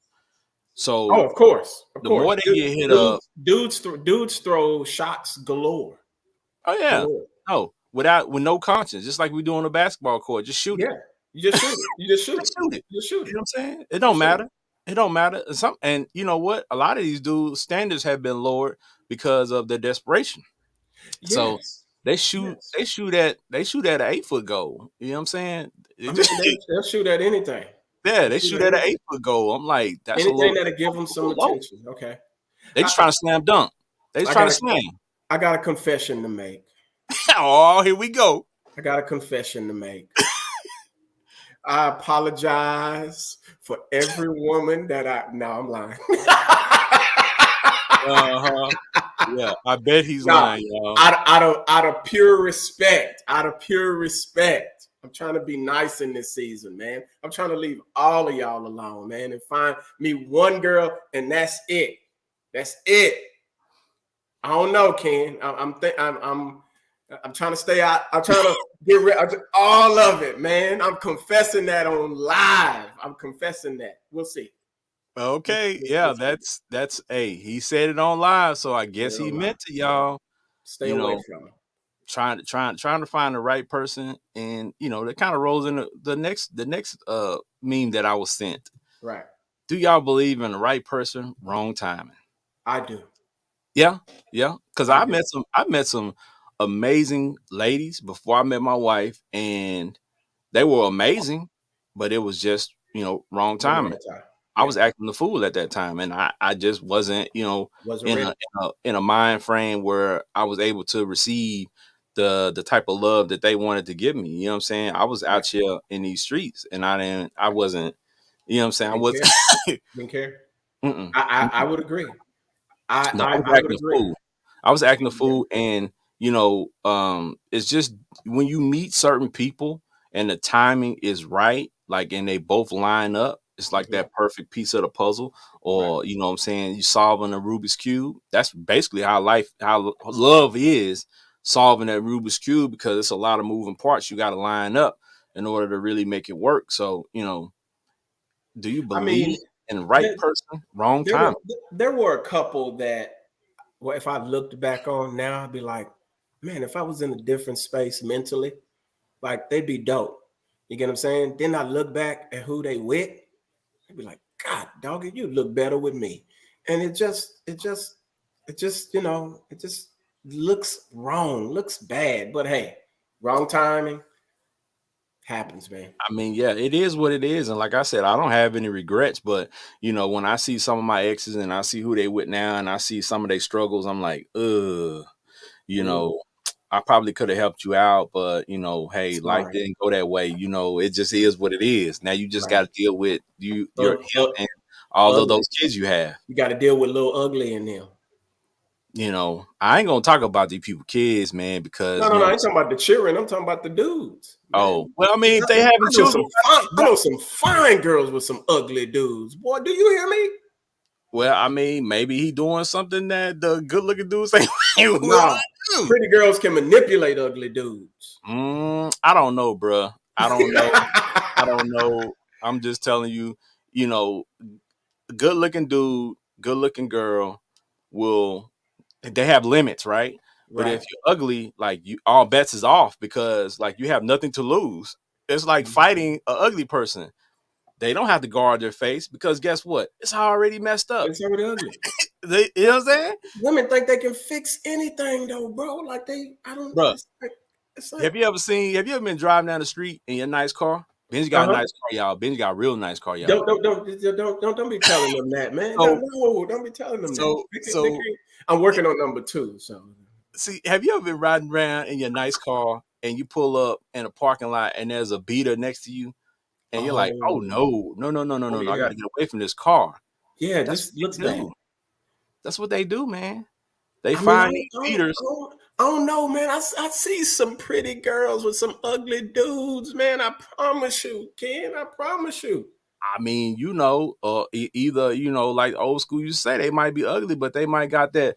So of course, of the course. more they get hit up, Dudes throw shots galore, oh yeah, galore. no, with no conscience, just like we do on the basketball court, just shoot it. Yeah, you just shoot it. You just shoot Just it. shoot it. You just shoot You it. know what I'm saying? It You don't shoot it. matter. It don't matter. And you know what? A lot of these dudes' standards have been lowered because of their desperation. So Yes, they shoot yes. they shoot at they shoot at an 8 foot goal. You know what I'm saying? I mean, they'll shoot at anything. Yeah, They'll they shoot shoot at at an anything. 8 foot goal. I'm like, that's Anything that'll give them a some little low. attention. Okay. They I, just trying to slam dunk. They just I trying got to a slam. I got a confession to make. Oh, here we go. I got a confession to make. I apologize for every woman that I. No, I'm lying. Uh-huh. Yeah, I bet he's No, lying, y'all. out of pure respect, I'm trying to be nice in this season, man. I'm trying to leave all of y'all alone, man, and find me one girl, and that's it. That's it. I don't know, Ken. I'm trying to stay out. I'm trying to get rid of all of it, man. I'm confessing that on live. I'm confessing that. We'll see. Okay, yeah, We'll see. that's hey, he said it on live, so I Stay guess he on live. meant to Yeah. y'all, Stay you away know, from it. trying to find the right person, and that kind of rolls into the next meme that I was sent. Right. Do y'all believe in the right person, wrong timing? I do. Yeah, yeah, because I I do. met some amazing ladies before I met my wife, and they were amazing, but it was just wrong The timing. wrong time. I Yeah. was acting the fool at that time, and I just wasn't Wasn't in a, ready. in a in a mind frame where I was able to receive the type of love that they wanted to give me. You know what I'm saying? I was Right. out here in these streets, and I wasn't. You know what I'm saying? I Didn't was. care. Didn't care. Mm-mm, I mm-mm. would agree. No, I was I would acting a agree. fool. I was acting a Yeah. fool, and it's just when you meet certain people and the timing is right, like, and they both line up, it's like Mhm. that perfect piece of the puzzle, Right. or you know what I'm saying, you solving a Rubik's cube. That's basically how love is, solving that Rubik's cube, because it's a lot of moving parts you got to line up in order to really make it work. So, do you I mean, believe in right there, person, wrong there were time? there were a couple that, well, if I looked back on now, I'd be like, man, if I was in a different space mentally, like they'd be dope. You get what I'm saying? Then I look back at who they with, I'd be like, God, doggy, you look better with me. And it just looks wrong, looks bad. But hey, wrong timing happens, man. I mean, yeah, it is what it is. And like I said, I don't have any regrets. But, when I see some of my exes and I see who they with now and I see some of their struggles, I'm like, you Mm, know, I probably could have helped you out. But, hey, life sorry. didn't go that way. It just is what it is. Now you just Right. got to deal with your Ug- him ug- and all of ugly. those kids you have. You got to deal with little ugly in them. I ain't going to talk about these people kids, man, because, No. I ain't talking about the children. I'm talking about the dudes, oh, man. well, I mean, if they having I know children, some fine. I know some fine girls with some ugly dudes. Boy, do you hear me? well, I mean, maybe he doing something that the good looking dudes ain't willing Nah, to do. pretty girls can manipulate ugly dudes. I don't know, bruh. I don't know. I don't know. I'm just telling you, you know, good looking dude, good looking girl will, they have limits, right? But Right. if you're ugly, like, you, all bets is off, because like you have nothing to lose. It's like fighting an ugly person. They don't have to guard their face, because guess what? It's already messed up. It's already ugly. You know what I'm saying? Women think they can fix anything though, bro. Like I don't. Bruh, It's like, have you ever been driving down the street in your nice car? Benji got a uh-huh. nice car, y'all. Benji got a real nice car, y'all. Don't be telling them that, man. So No, don't be telling them that. so They so can't. I'm working on number two, so. see, have you ever been riding around in your nice car and you pull up in a parking lot and there's a beater next to you and you're like, oh Oh, no, no, no, no, no, oh no, no, I yeah, gotta get away from this car. yeah. That's This looks what they bad. do. That's what they do, man. They I mean, find these beaters. I don't know, man. I see some pretty girls with some ugly dudes, man. I promise you, Ken. I promise you. I mean, either, like old school, you say they might be ugly, but they might got that.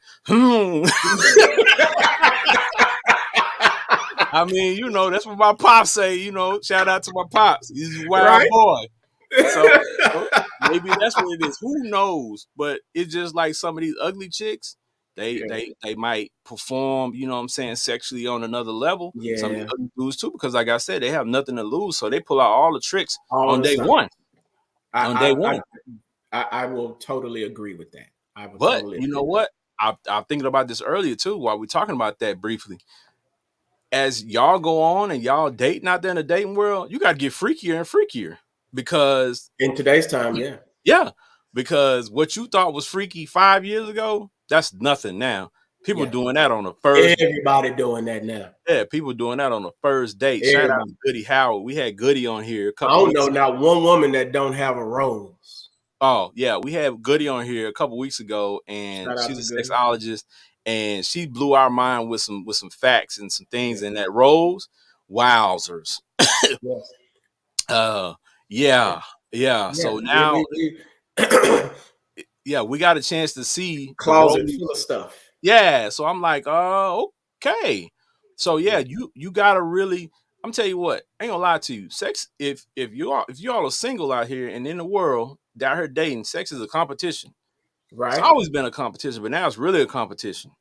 I mean, that's what my pops say. Shout out to my pops. He's a wild Right? boy. So maybe that's what it is. Who knows? But it's just like some of these ugly chicks. They Yeah. they they might perform, you know what I'm saying, sexually on another level. Some of these Yeah. ugly dudes too, because like I said, they have nothing to lose, so they pull out all the tricks All on the day stuff. one. On day I I one. I will totally agree with that. I will But totally you agree know with that. what? I'm thinking about this earlier too, while we're talking about that briefly. As y'all go on and y'all dating out there in the dating world, you got to get freakier and freakier, because In today's time, yeah. yeah, because what you thought was freaky 5 years ago, that's nothing now. People Yeah. doing that on the first, Everybody doing that now. yeah, people doing that on the first date. Shout out to Everybody. Goody Howard. We had Goody on here a I couple don't know weeks ago. not one woman that don't have a rose. Oh yeah, we had Goody on here a couple weeks ago, and Shout out she's to a Goody. sexologist, and she blew our mind with some facts and some things Yeah. in that rose. Wowzers. Yes. Uh, Yeah. yeah, yeah. Yeah. So now, We yeah, we got a chance to see the closet full rose. of stuff. Yeah, so I'm like, okay. So yeah, Yeah. you gotta really. I'm tell you what, I ain't gonna lie to you. Sex, if y'all are single out here and in the world out here dating, sex is a competition. It's Right? always been a competition, but now it's really a competition. Yes,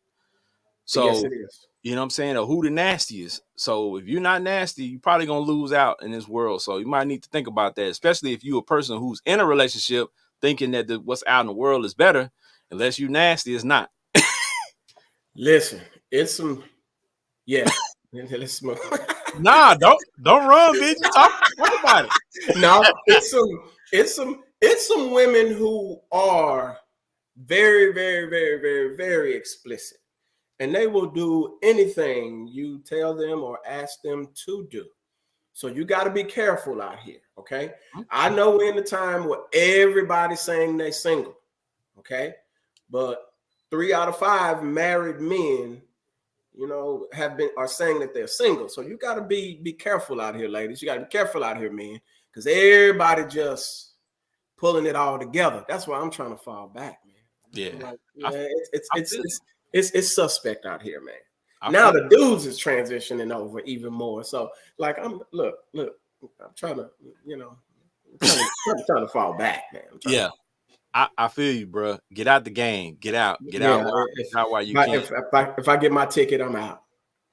So it is. you know what I'm saying, or who the nastiest. So if you're not nasty, you're probably gonna lose out in this world. So you might need to think about that, especially if you're a person who's in a relationship thinking that what's out in the world is better. Unless you nasty, it's not. Listen, it's some yeah. Let's smoke. Nah, don't run, bitch. Talk about it. No, it's some women who are very, very, very, very, very explicit. and they will do anything you tell them or ask them to do. So you got to be careful out here, okay? I know we're in the time where everybody's saying they single, okay? But 3 out of 5 married men, are saying that they're single. So you got to be careful out here, ladies. You got to be careful out here, men, because everybody just pulling it all together. That's why I'm trying to fall back, man. Yeah. I'm like, I, yeah, I feel it's suspect out here, man. I Now feel the dudes is transitioning over even more. So like look, I'm trying to, trying to fall back, man. I'm trying to. yeah. I feel you, bro. Get out the game. Get out. Get out Yeah, while get out while you can. if I get my ticket, I'm out.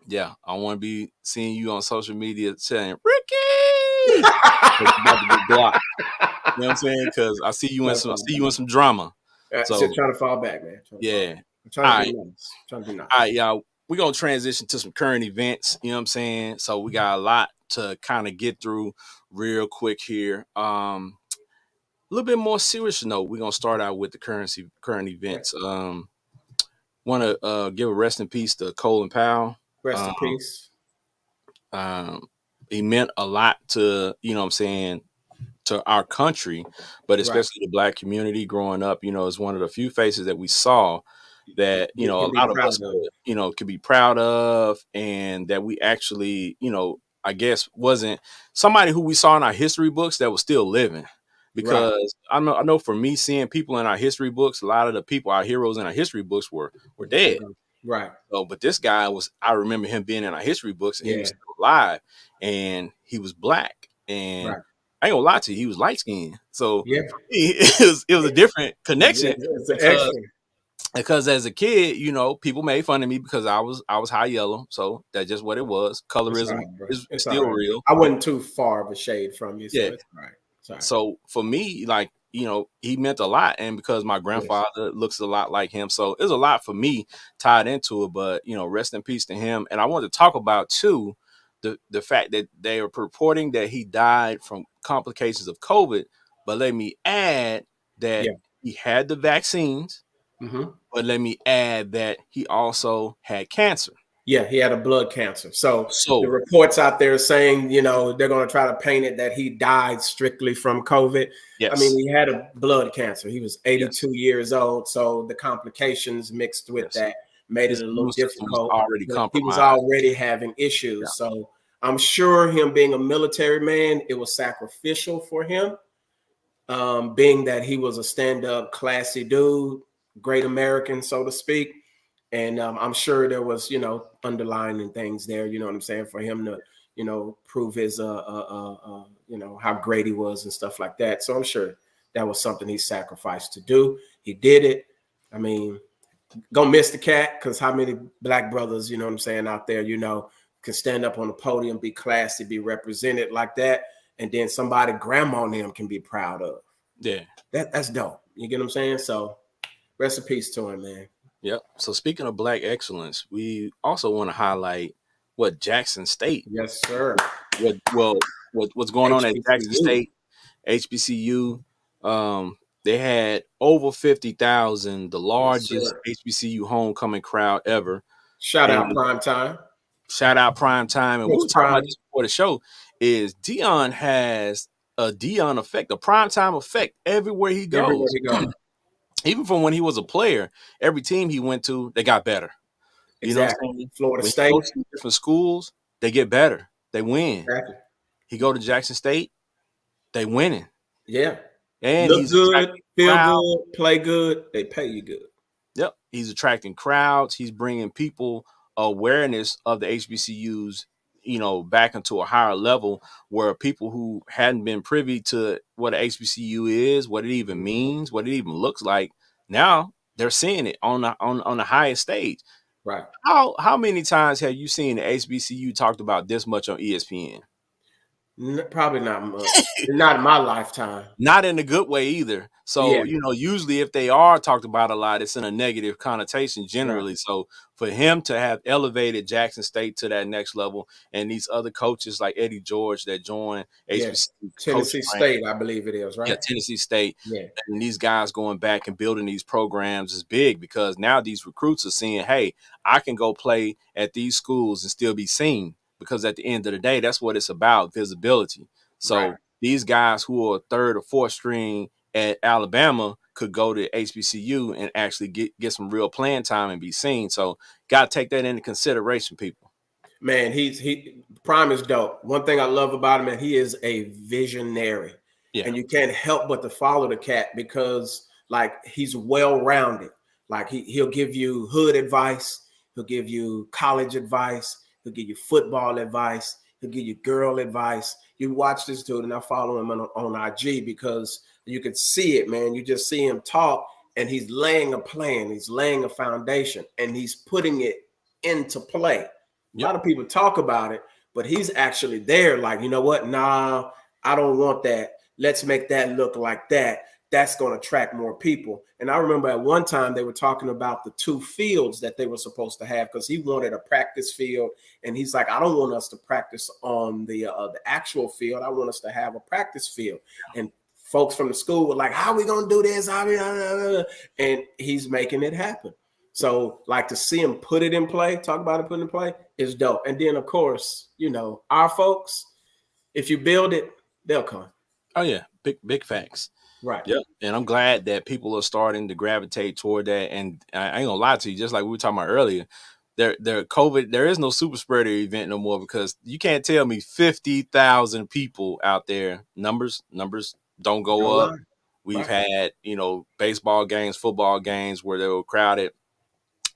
Yeah. I want to be seeing you on social media saying, Ricky, but you about to get blocked. You know what I'm saying? Because I see you in some drama. Shit, So trying to fall back, man. Trying to fall yeah. back. I'm All trying to be right. nice. I'm trying to be nice. All right, y'all. We're gonna transition to some current events. You know what I'm saying? So we got a lot to kind of get through real quick here. A little bit more serious note. We're gonna start out with the current Yeah. events. Want to give a rest in peace to Colin Powell. Rest Um, in peace. um, he meant a lot to, you know what I'm saying, to our country, but Right. especially the black community growing up, is one of the few faces that we saw that, You a can be lot of proud us of. could be proud of, and that we actually, I guess wasn't somebody who we saw in our history books that was still living. Right. Because I know for me, seeing people in our history books, a lot of the people, our heroes in our history books were dead. Right. So, but this guy I remember him being in our history books, and he was Yeah. still alive, and he was black, and Right. I ain't gonna lie to you, he was light skinned. So Yeah. it was a different connection It's an because extra. as a kid, people made fun of me because I was high yellow. So that's just what it was. It's all Colorism right, bro. is It's all still right. real. I wasn't too far of a shade from you, so Yeah. it's all right. It's all right. So for me, like, he meant a lot. And because my Yes. grandfather looks a lot like him. So there's a lot for me tied into it. But, rest in peace to him. And I want to talk about, too, the fact that they are purporting that he died from complications of COVID. But let me add that Yeah. he had the vaccines. Mm-hmm. But let me add that he also had cancer. Yeah, he had a blood cancer. So the So, reports out there saying, they're going to try to paint it that he died strictly from COVID. I mean, yes, he had a blood cancer. He was yes, 82 years old. So the complications mixed with yes. that made it His a little immune system was difficult. already But he was compromised. already having Yeah. issues. So I'm sure him being a military man, it was sacrificial for him, being that he was a stand-up, classy dude, great American, so to speak. And I'm sure there was, underlying things there. You know what I'm saying? For him to, prove his, how great he was and stuff like that. So I'm sure that was something he sacrificed to do. He did it. I mean, gonna miss the cat because how many black brothers, you know what I'm saying, out there, can stand up on the podium, be classy, be represented like that, and then somebody grandma and them can be proud of. Yeah. That's dope. You get what I'm saying? So rest in peace to him, man. Yep. So speaking of black excellence, we also want to highlight what Jackson State, Yes, sir. what's going on at Jackson HBCU. State, HBCU. They had over 50,000, the Yes, largest sir. HBCU homecoming crowd ever. Shout And out prime time. shout out Prime Time. And we Coach were talking about Prime. this before the show. Is Dion has a Dion effect, a prime time effect everywhere he Everywhere goes. he goes. Even from when he was a player, every team he went to, they got better. You know what Exactly. I'm saying? Florida When he State. goes to different schools, they get better. They win. Exactly. He go to Jackson State, they winning. Yeah. And Look he's good, attracting feel crowds. good, play good. They pay you good. Yep. He's attracting crowds. He's bringing people awareness of the HBCUs, back into a higher level where people who hadn't been privy to what a HBCU is, what it even means, what it even looks like, now they're seeing it on the highest stage. Right. How many times have you seen the HBCU talked about this much on ESPN? Probably not much. Not in my lifetime. Not in a good way either. Yeah, So, usually if they are talked about a lot, it's in a negative connotation right. generally. So for him to have elevated Jackson State to that next level, and these other coaches like Eddie George that joined Yeah. HBCU coaching Tennessee ranks, State, I believe it is, yeah, right? Tennessee State, Yeah, and these guys going back and building these programs is big because now these recruits are seeing, hey, I can go play at these schools and still be seen because at the end of the day, that's what it's about, visibility. right. So these guys who are third or fourth string at Alabama could go to HBCU and actually get some real playing time and be seen. So got to take that into consideration, people. Man, he Prime is dope. One thing I love about him, man, he is a visionary, Yeah. and you can't help but to follow the cat because like he's well rounded. Like he'll give you hood advice, he'll give you college advice, he'll give you football advice, he'll give you girl advice. You watch this dude, and I follow him on IG because you can see it, man. You just see him talk, and he's laying a plan, he's laying a foundation, and he's putting it into play. A Yep. lot of people talk about it, but he's actually there. Like, you know what? Nah, I don't want that. Let's make that look like that. That's going to attract more people. And I remember at one time they were talking about the two fields that they were supposed to have because he wanted a practice field, and he's like, I don't want us to practice on the actual field. I want us to have a practice field. And folks from the school were like, "How are we going to do this?" And he's making it happen. So, like to see him put it in play, talk about it, put it in play is dope. And then, of course, our folks, if you build it, they'll come. Oh yeah, big facts. Right. Yep. And I'm glad that people are starting to gravitate toward that. And I ain't gonna lie to you, just like we were talking about earlier, there is no super spreader event no more because you can't tell me 50,000 people out there. Numbers don't No go up. lie. We've Right. had, baseball games, football games where they were crowded.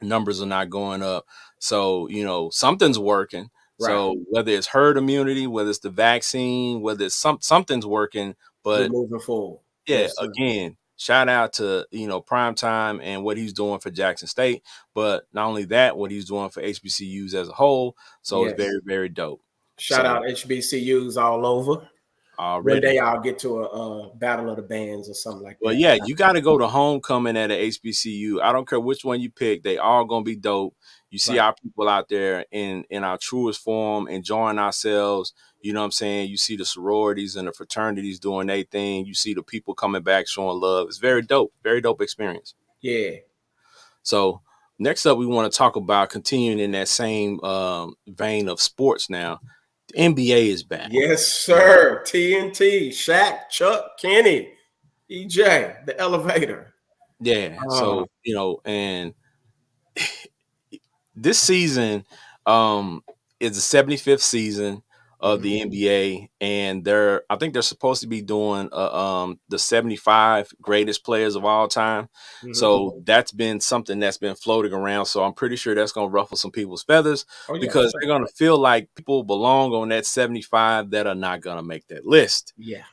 Numbers are not going up. So, something's working. Right. So whether it's herd immunity, whether it's the vaccine, whether it's something's working, We're but moving forward. yeah, Yes, sir. again, shout out to Prime Time and what he's doing for Jackson State, but not only that, what he's doing for HBCUs as a whole. So it's Yes. very, very dope. Shout So out HBCUs all over. One already, day I'll get to a battle of the bands or something like well, that. yeah, you got to go to homecoming at a HBCU. I don't care which one you pick; they all gonna be dope. You see Right. our people out there in our truest form, enjoying ourselves. You know what I'm saying? You see the sororities and the fraternities doing their thing. You see the people coming back showing love. It's very dope experience. Yeah. So next up, we want to talk about continuing in that same vein of sports. Now, the NBA is back. Yes, sir. TNT, Shaq, Chuck, Kenny, EJ, the elevator. Yeah. Uh, So and this season is the 75th season of mhm, the NBA, and I think they're supposed to be doing the 75 greatest players of all time. mhm. So that's been something that's been floating around. So I'm pretty sure that's going to ruffle some people's feathers Oh yeah, for because sure. they're going to feel like people belong on that 75 that are not going to make that list. Yeah,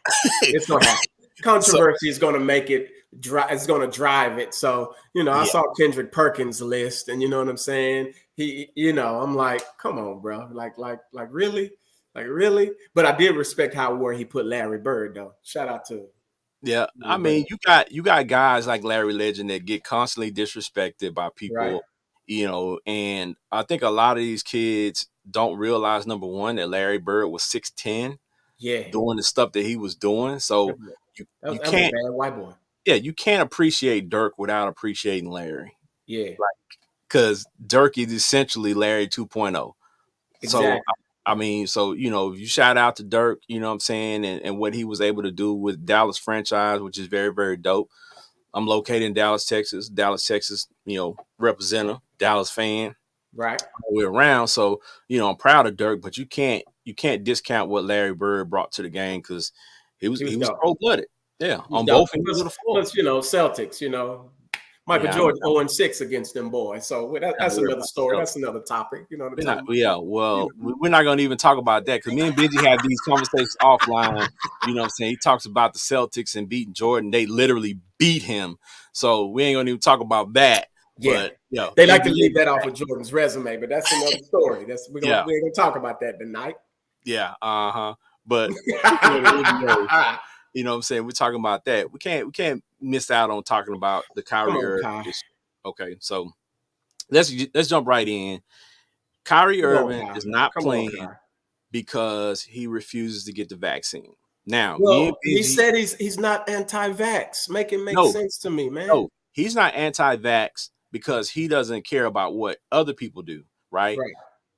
it's gonna happen. So Controversy is gonna make it. It's gonna drive it. So I yeah, saw Kendrick Perkins' list, and you know what I'm saying. I'm like, come on, bro. Really, really. But I did respect where he put Larry Bird, though. Shout out to yeah. I Larry Bird. mean, you got guys like Larry Legend that get constantly disrespected by Right? people, and I think a lot of these kids don't realize number one that Larry Bird was 6'10", Yeah. doing the stuff that he was doing. That So was, you that was you that was a can't bad white boy. yeah, you can't appreciate Dirk without appreciating Larry. Yeah. Because Dirk is essentially Larry 2.0. So Exactly. I mean, so you shout out to Dirk, you know what I'm saying, and what he was able to do with Dallas franchise, which is very, very dope. I'm located in Dallas, Texas. Dallas, Texas, representative, Dallas fan Right. all the way around. So, I'm proud of Dirk, but you can't discount what Larry Bird brought to the game because he was He was he was dope. cold blooded. Yeah, He was on dope. both ends of the floor. Plus, Celtics. Michael Yeah, Jordan 0-6 against them boys. So I'm not that's worried another about story. the That's another topic. You know what I'm We're not, talking about? yeah, You well, know. we're not going to even talk about that because me and Benji have these conversations offline. You know what I'm saying? He talks about the Celtics and beating Jordan. They literally beat him. So we ain't going to even talk about that. Yeah. But, They like to NBA, leave that off of Jordan's resume, but that's another story. That's we yeah, ain't gonna talk about that tonight. yeah, uh-huh. But speaking of the NBA, you know what I'm saying? We're talking about that. We can't miss out on talking about the Come Kyrie on, Irving Kai. issue. Okay, so let's jump right in. Kyrie Come on, Irving Kai. is not Come on, playing Kai. because he refuses to get the vaccine. Now, me and Well, he Benji, said he's not anti-vax. Make it make no, sense to me, man. no, he's not anti-vax because he doesn't care about what other people do, right? Right.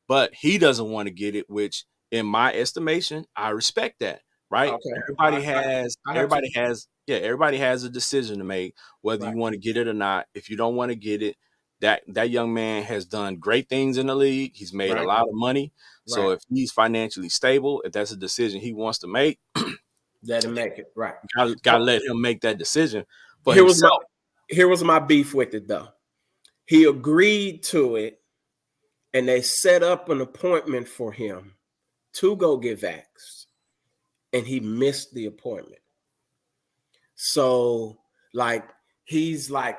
But he doesn't want to get it, which in my estimation, I respect that, right? Okay. I have to. Everybody has a decision to make whether Right. you want to get it or not. If you don't want to get it, that young man has done great things in the league. He's made a Right. lot of money. So Right. if he's financially stable, if that's a decision he wants to make, Let him make it. Right. gotta let him make that decision for Here was my himself. here was my beef with it though. He agreed to it, and they set up an appointment for him to go get vaxxed, and he missed the appointment. So, like, he's like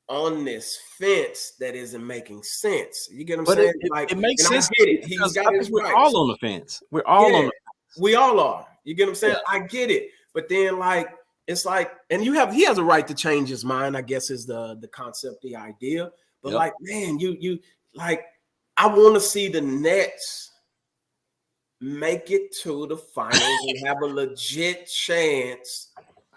on this fence that isn't making sense. You get what I'm But it, saying? it, Like, it makes and I sense get it. He's because got I his think we're rights. all on the fence. We're all Yeah, on the we all are. You get what I'm saying? yeah. I get it. But then, like, it's like, and he has a right to change his mind, I guess, is the concept, the idea. But Yep. like, man, you like, I want to see the Nets make it to the finals and have a legit chance.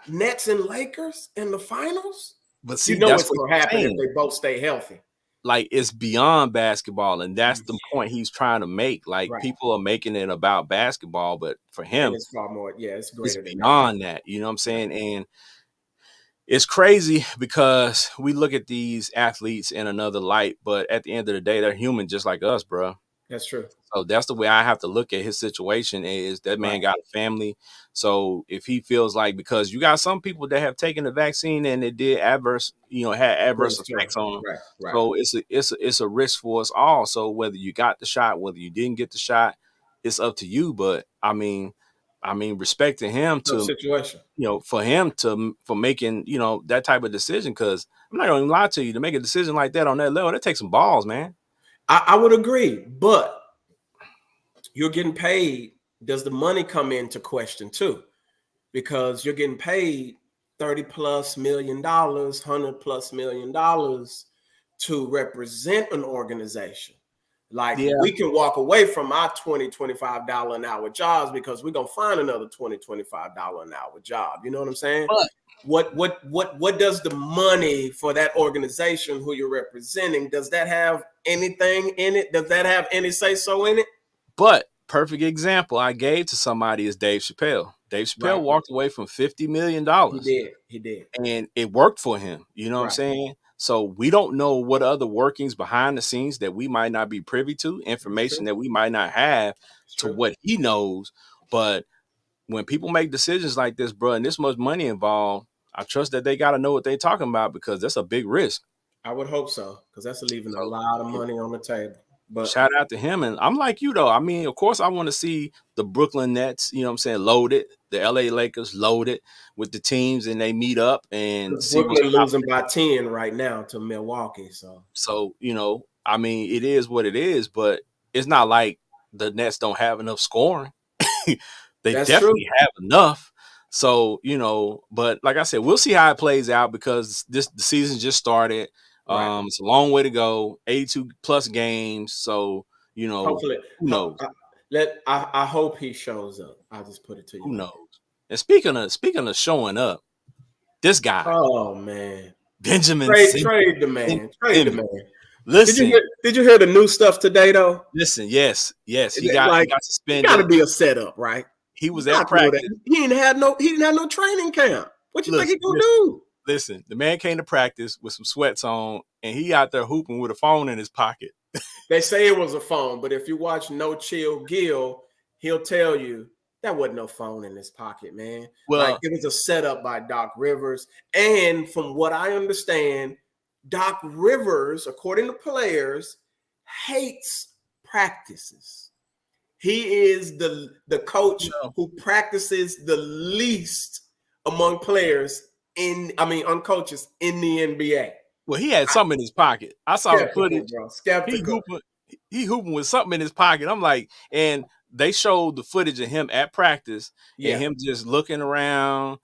Nets and Lakers in the finals? But You see, know that's it's what gonna I'm happen if saying. they both stay healthy. Like it's beyond basketball, and that's Mm. the point he's trying to make. Like Right. people are making it about basketball, but for And him, it's far more, yeah, it's it's greater than that. beyond that. You know what I'm Right. saying? And it's crazy because we look at these athletes in another light, but at the end of the day, they're human just like us, bro. That's true. So that's the way I have to look at his situation is that man Right. got a family. So if he feels like because you got some people that have taken the vaccine and it did adverse, had adverse Things too. effects on them. Right, right. So it's a risk for us all. So whether you got the shot, whether you didn't get the shot, it's up to you. But I mean, respecting him Tough to situation. for him for making that type of decision because I'm not gonna even lie to you to make a decision like that on that level that takes some balls, man. I would agree, but you're getting paid. Does the money come into question too? Because you're getting paid $30+ million, $100+ million to represent an organization. Like Yeah, we can walk away from our $20-$25 an hour jobs because we're gonna find another $20-$25 an hour job. You know what I'm saying? but What does the money for that organization who you're representing, does that have anything in it? Does that have any say so in it? But perfect example I gave to somebody is Dave Chappelle. Dave Chappelle Right. walked away from $50 million He did. He did. and it worked for him. You know what I'm Right. saying? So we don't know what other workings behind the scenes that we might not be privy to, It's information true. that we might not have It's to true. what he knows. But when people make decisions like this, bro, and this much money involved, I trust that they got to know what they're talking about because that's a big risk. I would hope so, because that's leaving a So, lot of you money on the table. But shout out to him. And I'm like you though. I mean, of course I want to see the Brooklyn Nets, you know what I'm saying, loaded, the LA Lakers loaded with the teams and they meet up and see what's Brooklyn losing popping. by 10 right now to Milwaukee. So So, I mean, it is what it is, but it's not like the Nets don't have enough scoring. They that's true. definitely have enough. So, but like I said, we'll see how it plays out because the season just started. Right. It's a long way to go, 82 plus games. So, Hopefully. who knows? I hope he shows up. I'll just put it to you Who like knows? And speaking of showing up, this that. guy, Oh man. Benjamin Trade the man. Trade the Simmons. man. Listen, Did you hear the new stuff today though? listen, yes. He got It gotta suspended. be a setup, right? He You was at got to know practice. that. He didn't have no training camp. What you think he Listen, gonna listen, do? listen. The man came to practice with some sweats on, and he out there hooping with a phone in his pocket. They say it was a phone, but if you watch No Chill Gill, he'll tell you that wasn't no phone in his pocket, man. Like Well, it was a setup by Doc Rivers. And from what I understand, Doc Rivers, according to players, hates practices. He is the coach who practices the least among players on coaches in the NBA. well, he had something in his pocket. I saw the Skeptical, footage. bro. He Skeptical. hooping, he hooping with something in his pocket. I'm like, and they showed the footage of him at practice and Yeah, him just looking around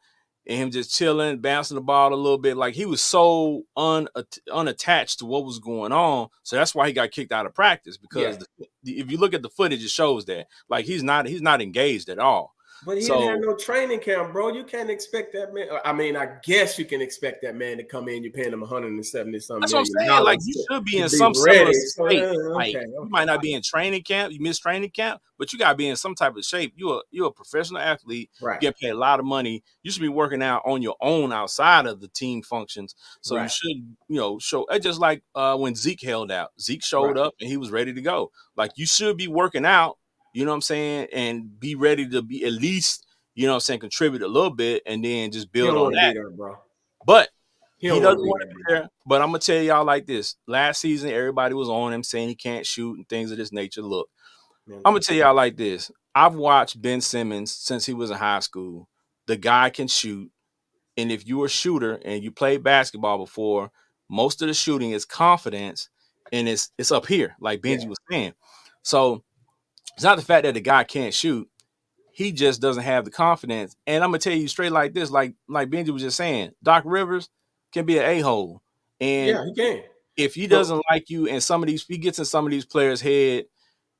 and him just chilling, bouncing the ball a little bit. Like he was so unattached to what was going on. So that's why he got kicked out of practice because yeah. if you look at the footage, it shows that like he's not engaged at all. But he didn't have So no training camp, bro. You can't expect that man. I mean, I guess you can expect that man to come in. You're paying him 170 some that's what I'm million saying. Like dollars you should be to in be some similar ready. So state. Like okay, you okay. might not be in training camp, you miss training camp, but you gotta be in some type of shape. You're a professional athlete. Right, You get paid a lot of money. You should be working out on your own outside of the team functions. So you right, should, show. It's just like when Zeke held out. Zeke right. showed up and he was ready to go. Like you should be working out. You know what I'm saying, and be ready to be at least contribute a little bit, and then just He build don't on want to be that. there, bro. But He he don't want doesn't to be want to there, be bro. there. But I'm gonna tell y'all like this: last season, everybody was on him saying he can't shoot and things of this nature. Look, Man, I'm gonna tell y'all like this: I've watched Ben Simmons since he was in high school. The guy can shoot, and if you're a shooter and you played basketball before, most of the shooting is confidence, and it's up here, like yeah, Benji was saying. So it's not the fact that the guy can't shoot. He just doesn't have the confidence. And I'm gonna tell you straight like this, like Benji was just saying, Doc Rivers can be an a-hole. And yeah. He can. if he But doesn't like you and he gets in some of these players' head,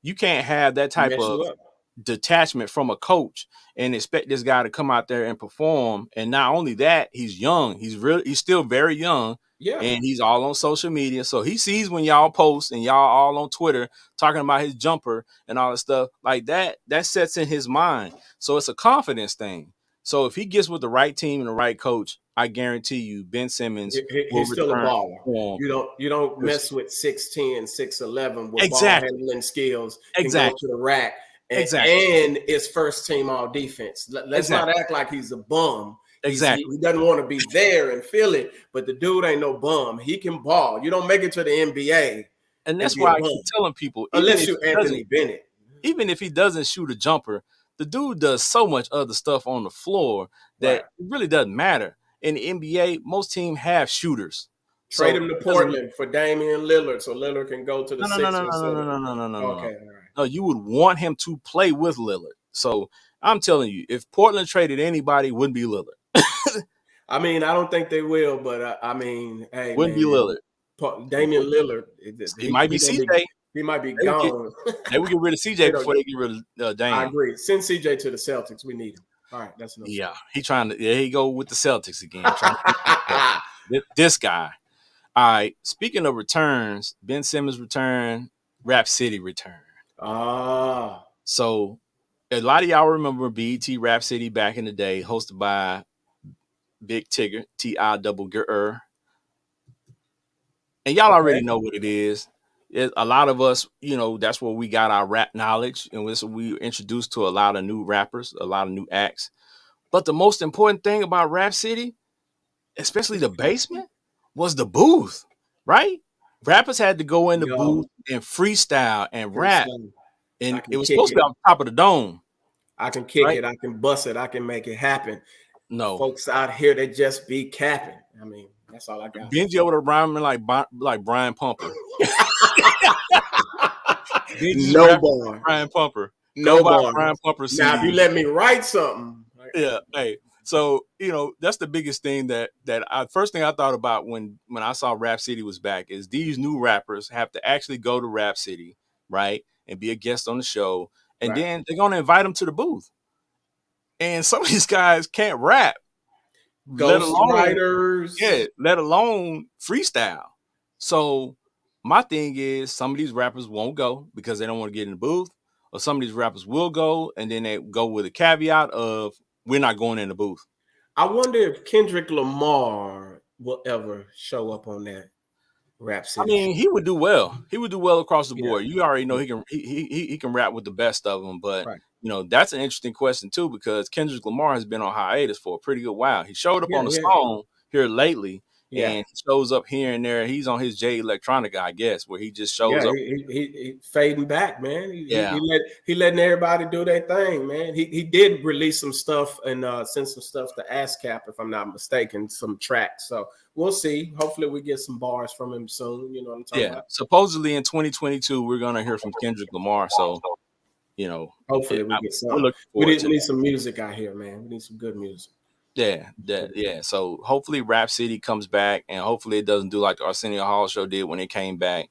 you can't have that type mess of you up. detachment from a coach and expect this guy to come out there and perform. And not only that, he's young. He's still very young, Yeah. and he's all on social media. So he sees when y'all post and y'all all on Twitter talking about his jumper and all that stuff like that. That sets in his mind. So it's a confidence thing. So if he gets with the right team and the right coach, I guarantee you Ben Simmons will He's still a return to baller. form. You don't mess with 6'10", 6'11" with ball Exactly. handling skills, can go Exactly. to the rack Exactly. and is first team all defense. Let's not Exactly. act like he's a bum. He Exactly. doesn't want to be there and feel it, but the dude ain't no bum. He can ball. You don't make it to the NBA And and that's be a why I bum keep telling people, unless you're Anthony Bennett. even if he doesn't shoot a jumper, the dude does so much other stuff on the floor that Right. it really doesn't matter. In the NBA, most teams have shooters. Trade So him to it doesn't Portland for Damian Lillard so Lillard can go to the no no no no Sixers. no no no no no no no no. Okay, all right. No, you would want him to play with Lillard. So I'm telling you, if Portland traded anybody, it wouldn't be Lillard. I mean, I don't think they will, but I mean, hey Wouldn't be man, Lillard. Damian Lillard, It might be CJ. he might be They would get gone. they would get rid of CJ You know, before they get rid of I Dame. agree. Send CJ to the Celtics. We need him. All right, that's enough. Yeah, he trying to. There he go with the Celtics again. Trying to get the Celtics. This guy. All right. Speaking of returns, Ben Simmons return, Rap City return. Ah, So a lot of y'all remember BET Rap City back in the day, hosted by Big Tigger, T-I-double-G-R. And y'all okay. already know what it is. A lot of us, that's where we got our rap knowledge, and we were introduced to a lot of new rappers, a lot of new acts. But the most important thing about Rap City, especially the basement, was the booth, right? Rappers had to go in the Yo, booth and freestyle and rap, freestyle. I and can it was kick supposed to it. be on top of the dome, I can kick right? it. I can bust it. I can make it happen. No, Folks out here, they just be capping. I mean, that's all I got. Benji over there rhyming like Brian Pumper. Benji's No rapping like bar. Brian Pumper. Go No buy bar. Brian Pumper Now, if you CD. let me write something, Yeah, hey. So that's the biggest thing that first thing I thought about when I saw Rap City was back is these new rappers have to actually go to Rap City, right, and be a guest on the show, and right. then they're gonna invite them to the booth. And some of these guys can't rap, let Ghost alone writers. let alone freestyle. So my thing is some of these rappers won't go because they don't want to get in the booth, or some of these rappers will go and then they go with a caveat of we're not going in the booth. I wonder if Kendrick Lamar will ever show up on that Rap I City show. mean, he would do well. He would do well across the Yeah. board. You already know Yeah. he can rap with the best of them. But Right. that's an interesting question too because Kendrick Lamar has been on hiatus for a pretty good while. He showed up Yeah. on the Yeah. song here lately, Yeah. and he shows up here and there. He's on his J Electronica, I guess, where he just shows Yeah, up. he fading back, man. Yeah, He letting everybody do their thing, man. He did release some stuff and send some stuff to ASCAP, if I'm not mistaken, some tracks. So we'll see. Hopefully, we get some bars from him soon. You know what I'm talking yeah. about? Supposedly in 2022, we're gonna hear from Kendrick Lamar. So Hopefully we I, get we're some. looking We forward need, to we that. need some music out here, man. We need some good music. Yeah. So hopefully Rap City comes back, and hopefully it doesn't do like the Arsenio Hall show did when it came back.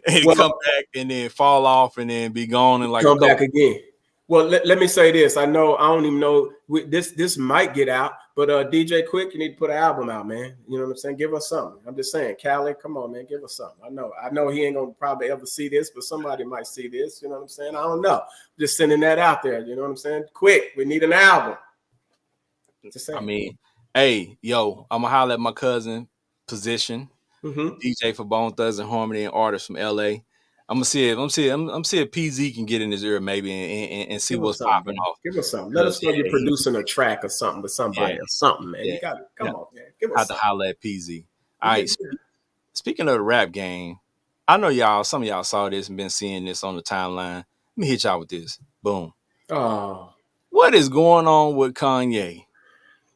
And Well, come back and then fall off and then be gone in like a come couple. back again. Well, let me say this. I know I don't even know this might get out, but DJ Quick, you need to put an album out, man. You know what I'm saying? Give us something. I'm just saying, Cali, come on, man, give us something. I know he ain't gonna probably ever see this, but somebody might see this. You know what I'm saying? I don't know. Just sending that out there. You know what I'm saying? Quick, we need an album. Just I saying. mean, hey, yo, I'm gonna holler at my cousin, Position, Mm-hmm. DJ for Bone Thugs and Harmony, and artist from LA. I'm see if PZ can get in his ear maybe and see Give us what's something, popping bro. off. Give us something. Let Cause us know you're yeah, producing a track or something with yeah, somebody or something, man. yeah, You got to yeah. come on, man. Give us Have to something. holler at PZ. All Yeah, right. Speaking of the rap game, I know some of y'all saw this and been seeing this on the timeline. Let me hit y'all with this. Boom. Oh, What is going on with Kanye?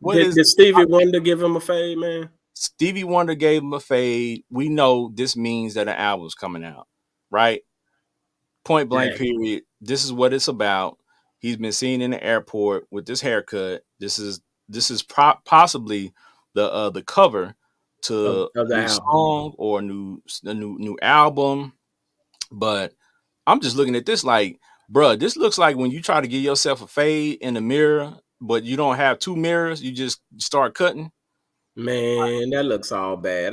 What did, is did Stevie Wonder give him a fade, man? Stevie Wonder gave him a fade? We know this means that an album's coming out, right? Point blank, Dang. period. This is what it's about. He's been seen in the airport with this haircut. This is possibly the cover Of, to of a the new album. song or a new album. But I'm just looking at this like, bruh, this looks like when you try to give yourself a fade in the mirror, but you don't have two mirrors, you just start cutting. Man, that looks all bad.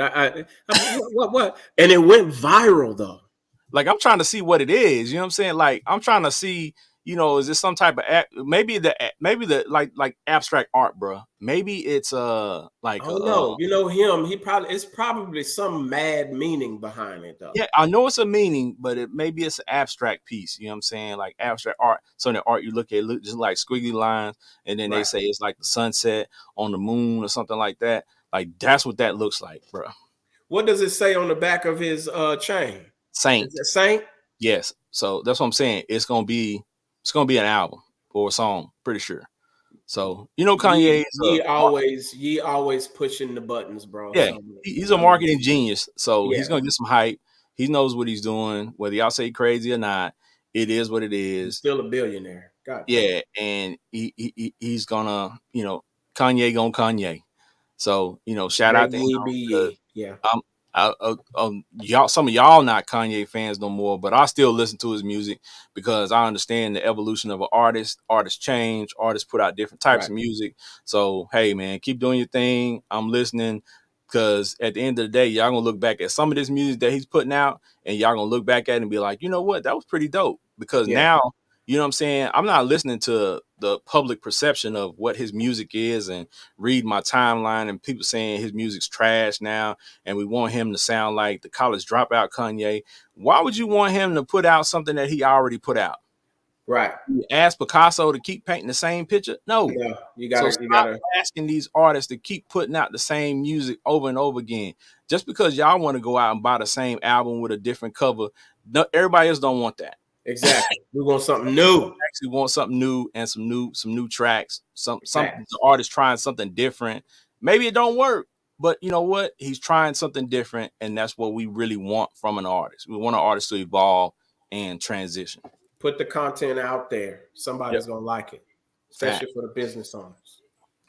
What? And it went viral though. Like I'm trying to see what it is. You know what I'm saying? Like I'm trying to see, is this some type of maybe the like abstract art, bro. Maybe it's like Oh no, you know him. It's probably some mad meaning behind it though. yeah, I know it's a meaning, but maybe it's an abstract piece. You know what I'm saying? Like abstract art. So in the art you look at, it look just like squiggly lines, and then they Right. say it's like the sunset on the moon or something like that. Like that's what that looks like, bro. What does it say on the back of his chain? Is Saint. it Saint? Yes. So that's what I'm saying. It's gonna be an album or a song, pretty sure. So Ye Kanye's ye always ye always pushing the buttons, bro. yeah, So he's a I mean, marketing genius. So he's yeah, gonna get some hype. He knows what he's doing, whether y'all say crazy or not. It is what it he's is. still a billionaire. God damn. Yeah, and he's gonna Kanye gonna Kanye. So shout May out to him ye be because ye. Yeah. y'all, some of y'all not Kanye fans no more, but I still listen to his music because I understand the evolution of an artist. Artists change. Artists put out different types Right. of music. So hey, man, keep doing your thing. I'm listening because at the end of the day, y'all gonna look back at some of this music that he's putting out, and y'all gonna look back at it and be like, you know what, that was pretty dope. Because Yeah. now, you know what I'm saying, I'm not listening to the public perception of what his music is and read my timeline and people saying his music's trash now and we want him to sound like the college dropout Kanye. Why would you want him to put out something that he already put out? Right. You ask Picasso to keep painting the same picture? No. Yeah. You So gotta you stop gotta asking these artists to keep putting out the same music over and over again. Just because y'all want to go out and buy the same album with a different cover, no, everybody else don't want that. exactly. We want something new. Actually want something new and some new tracks. Some the Facts. artist trying something different. Maybe it don't work, but you know what? He's trying something different, and that's what we really want from an artist. We want an artist to evolve and transition. Put the content out there. Yep. Somebody's gonna like it, Fact. especially for the business owners.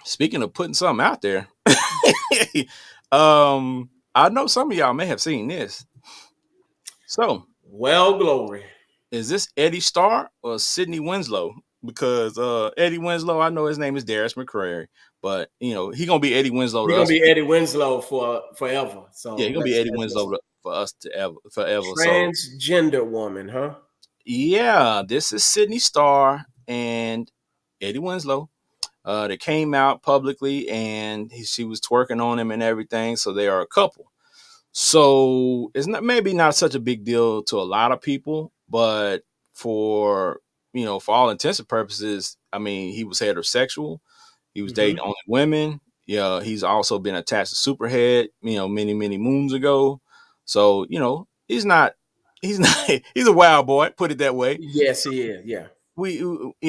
Speaking of putting something out there, I know some of y'all may have seen this. So, Well, glory. is this Eddie Starr or Sidney Winslow? Because Eddie Winslow, I know his name is Darius McCrary, but he gonna be Eddie Winslow to He's gonna us. be Eddie Winslow for forever. Yeah, So he gonna be Eddie let's Winslow for us to ever forever. So transgender woman, huh? yeah, this is Sidney Starr and Eddie Winslow. They came out publicly and she was twerking on him and everything. So they are a couple. So it's not maybe not such a big deal to a lot of people, but for for all intents and purposes, I mean, he was heterosexual. He was dating Mm-hmm. only women. Yeah, he's also been attached to Superhead, many many moons ago. So he's not he's a wild boy. Put it that way. Yes, he is. Yeah.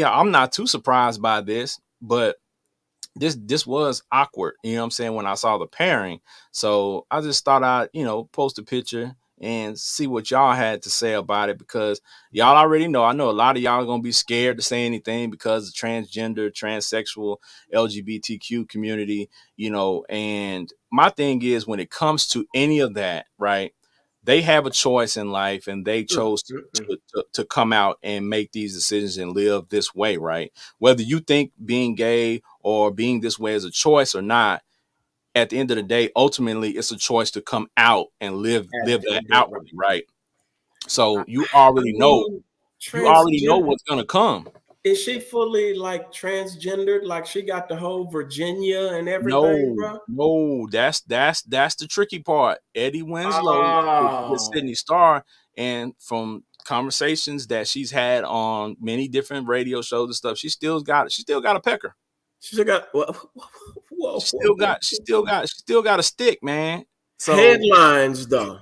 I'm not too surprised by this, but this was awkward. You know what I'm saying when I saw the pairing. So I just thought I'd post a picture and see what y'all had to say about it, because y'all already know. I know a lot of y'all are gonna be scared to say anything because of transgender, transsexual, LGBTQ community, And my thing is, when it comes to any of that, right? They have a choice in life, and they Mm, chose mm, mm. to come out and make these decisions and live this way, right? Whether you think being gay or being this way is a choice or not, at the end of the day, ultimately it's a choice to come out and live that And do it right. outwardly, right? So I mean, you already know transgender. what's gonna come. Is she fully like transgendered? Like she got the whole Virginia and everything, No, bro? no, that's the tricky part. Eddie Winslow with Oh, Sydney Starr, and from conversations that she's had on many different radio shows and stuff, she still got a pecker. she got whoa, whoa, whoa, She still got a stick, man. So headlines though.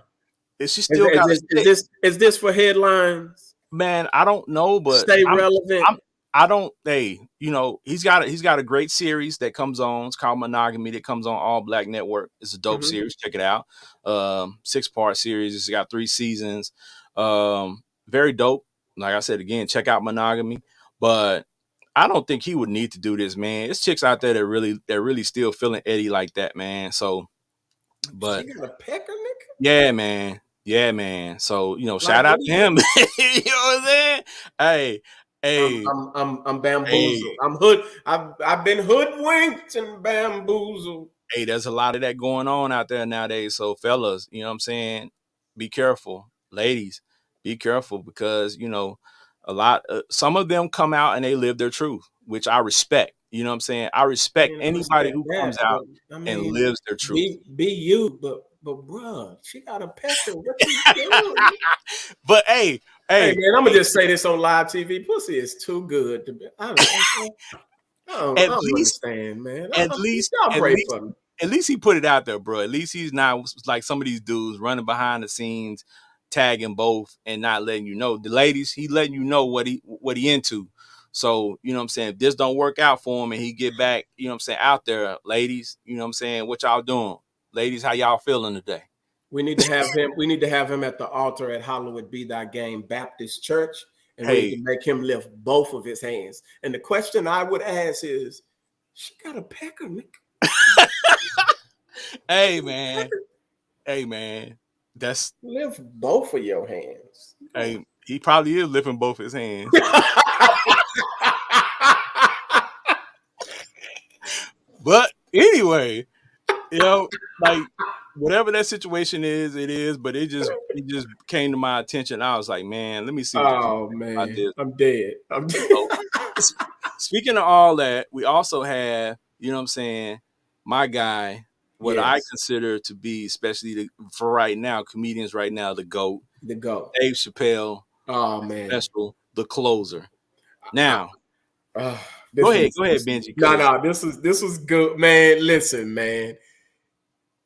she still got a stick. Is this for headlines? Man, I don't know, but Stay relevant. I don't. Hey, he's got a great series that comes on. It's called Monogamy, that comes on All Black Network. It's a dope Hmm. series. Check it out. 6-part series. It's got 3 seasons. Very dope. Like I said again, check out Monogamy. But I don't think he would need to do this, man. There's chicks out there that really still feeling Eddie like that, man. So, She but got a pecker, nigga. yeah, man. Yeah, man. So, Like shout what out do to you? him. You know what I'm saying? Hey, hey, I'm hey, bamboozled. I'm hood. I've been hoodwinked and bamboozled. hey, there's a lot of that going on out there nowadays. So, fellas, you know what I'm saying? Be careful. Ladies, be careful, because, some of them come out and they live their truth, which I respect. You know what I'm saying? I respect And I anybody respect who that, comes out but I and mean, lives their truth. be you, but bruh, she got a pecker. What you doing? But Hey hey, man, I'm gonna hey, just say this on live TV. Pussy is too good to be. I at don't least understand, man. at least Y'all at pray least for me. at least he put it out there, bro. At least he's not like some of these dudes running behind the scenes, tagging both and not letting you know. The ladies, he letting you know what he into. So, you know what I'm saying? If this don't work out for him and he get back, you know what I'm saying, out there, ladies, you know what I'm saying, what y'all doing? Ladies, how y'all feeling today? We need to have him. We need to have him at the altar at Hollywood Be Thy Game Baptist Church, and we need to Hey, make him lift both of his hands. And the question I would ask is, she got a pecker, nigga. She hey got a man, pecker. hey man. That's Lift both of your hands. hey, he probably is lifting both his hands. But anyway, like whatever that situation is, it is. But it just came to my attention. I was like, man, let me see what the people Oh think about man, this. I'm dead. I'm dead. So, speaking of all that, we also have, you know what I'm saying, my guy, what I Yes, consider to be, especially for right now, comedians right now, the GOAT, the go. Dave Chappelle, Oh man. special, the closer. I, Now, uh, this go was ahead, Benji, no, because no. This was good, man. Listen, man.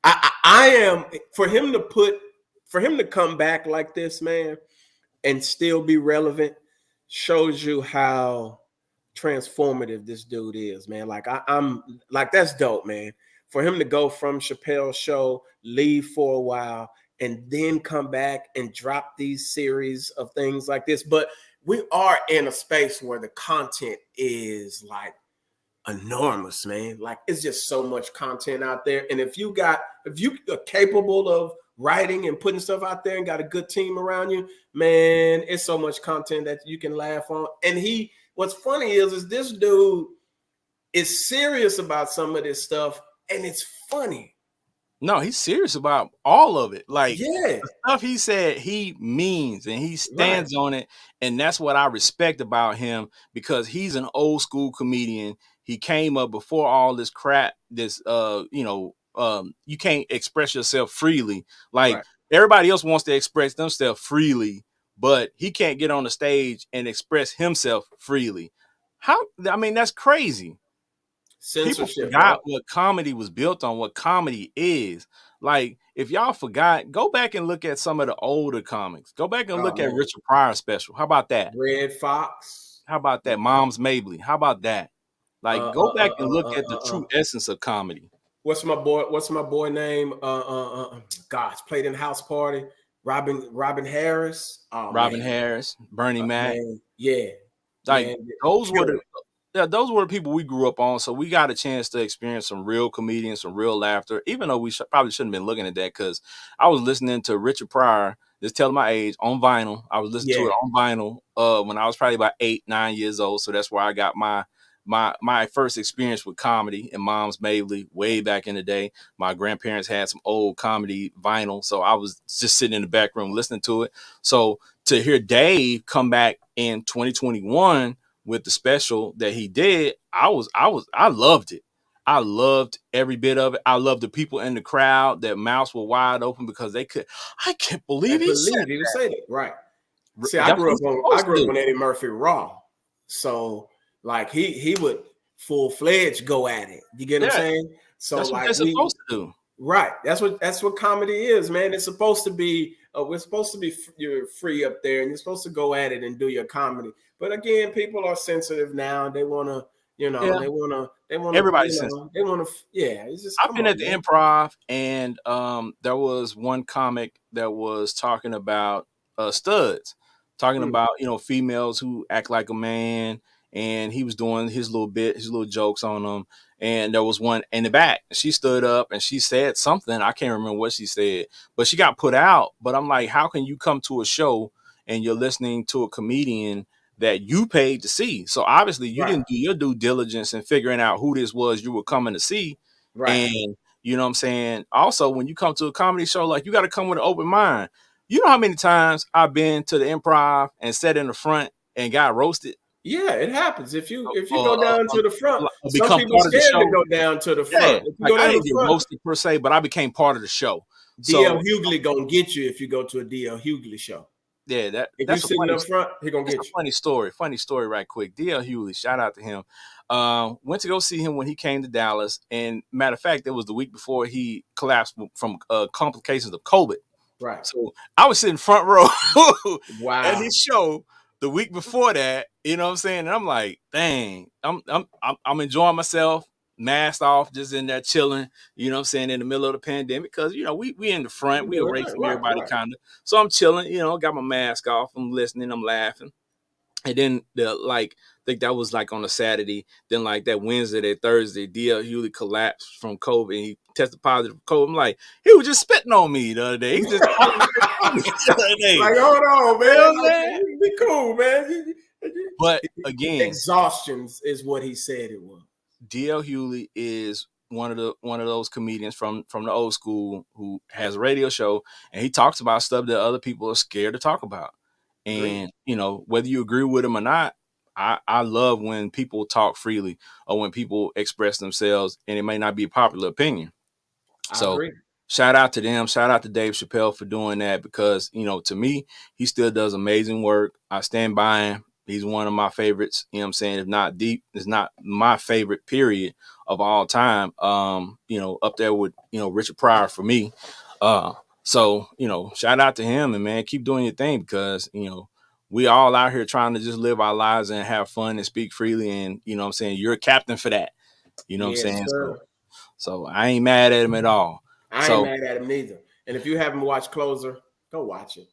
I am for him to come back like this, man, and still be relevant shows you how transformative this dude is, man. Like I'm like that's dope, man. For him to go from Chappelle's show, leave for a while, and then come back and drop these series of things like this. But we are in a space where the content is like enormous, man. Like it's just so much content out there. And if you are capable of writing and putting stuff out there and got a good team around you, man, it's so much content that you can laugh on. And what's funny is this dude is serious about some of this stuff, and it's funny. no, he's serious about all of it. Like Yeah, the stuff he said, he means and he right. stands on it. And that's what I respect about him, because he's an old school comedian. He came up before all this crap, you can't express yourself freely. Like Right. everybody else wants to express themselves freely, but he can't get on the stage and express himself freely. How, I mean, that's crazy. People Censorship, bro. forgot what comedy was built on, what comedy is. Like, if y'all forgot, go back and look at some of the older comics. Go back and Oh look at man. Richard Pryor special. How about that? Red Fox. How about that? Mom's Mabley. How about that? Like, Uh, go uh, back uh, and uh, look uh, at the uh, uh. true essence of comedy. What's my boy? What's my boy name? Gosh, played in House Party. Robin Harris. Oh Robin man, Harris, Bernie Mac. man, yeah, Like man, those were the killer. yeah, those were the people we grew up on. So we got a chance to experience some real comedians, some real laughter. Even though we probably shouldn't have been looking at that, because I was listening to Richard Pryor, just telling my age, on vinyl. I was listening to Yeah, it on vinyl when I was probably about 8, 9 years old. So that's where I got my first experience with comedy in Mom's Mabley way back in the day. My grandparents had some old comedy vinyl, so I was just sitting in the back room listening to it. So to hear Dave come back in 2021 with the special that he did, I loved it. I loved every bit of it. I loved the people in the crowd that mouths were wide open because they could. I can't I believe he said believe he was saying it right. See, that's what he's I supposed to grew up do. on Eddie Murphy Raw, so like he would full fledged go at it. You get what I'm Yeah, saying? So that's what they're like we supposed to do. right. That's what comedy is, man. It's supposed to be. We're supposed to be you're free up there, and you're supposed to go at it and do your comedy. But again, people are sensitive now. They want to, Yeah, they want to, everybody's sensitive. they want to. Yeah, it's just I've come been at on, the man. Improv, and there was one comic that was talking about studs, talking Mm, about females who act like a man, and he was doing his little bit, his little jokes on them. And there was one in the back. She stood up and she said something. I can't remember what she said, but she got put out. But I'm like, how can you come to a show and you're listening to a comedian that you paid to see? So obviously you right, didn't do your due diligence in figuring out who this was you were coming to see. right. And you know what I'm saying? Also, when you come to a comedy show, like you got to come with an open mind. You know how many times I've been to the Improv and sat in the front and got roasted, Yeah, it happens. If you or, go down to the front, some become people part of the scared to show? go down to the Yeah, front. If you like go I down didn't the get front, roasted per se, but I became part of the show. DL So Hughley gonna get you if you go to a DL Hughley show. yeah, If you that's a sitting funny up front, he gonna It's a get you. funny story. Funny story, right quick. D.L. Hewley, shout out to him. Went to go see him when he came to Dallas, and matter of fact, it was the week before he collapsed from complications of COVID. Right. So I was sitting front row at Wow. his show the week before that. You know what I'm saying? And I'm like, dang, I'm enjoying myself, masked off, just in there chilling. You know what I'm saying? In the middle of the pandemic, because we in the front, You we doing away right, from right, everybody, right. kind of. So I'm chilling. Got my mask off. I'm listening. I'm laughing. And then I think that was like on a Saturday. Then like that Wednesday, that Thursday, DL Hewley collapsed from COVID. And he tested positive for COVID. I'm like, he was just spitting on me the other day. He just talking shit on me the other day. Like, hold on, You know man. what I'm Like, saying? be cool, man. But again, Exhaustions is what he said it was. DL Hewley is one of those comedians from the old school who has a radio show, and he talks about stuff that other people are scared to talk about. Agreed. And whether you agree with him or not, I love when people talk freely or when people express themselves, and it may not be a popular opinion. I So agree. shout out to them. Shout out to Dave Chappelle for doing that, because, to me, he still does amazing work. I stand by him. He's one of my favorites. You know what I'm saying? If not deep, it's not my favorite period of all time. Up there with, Richard Pryor for me. Uh, so, shout out to him, and man, keep doing your thing, because, we all out here trying to just live our lives and have fun and speak freely. And, what I'm saying? You're a captain for that. You know what I'm Yes, saying? So sir. so I ain't mad at him at all. I ain't So mad at him neither. And if you haven't watched Closer, go watch it.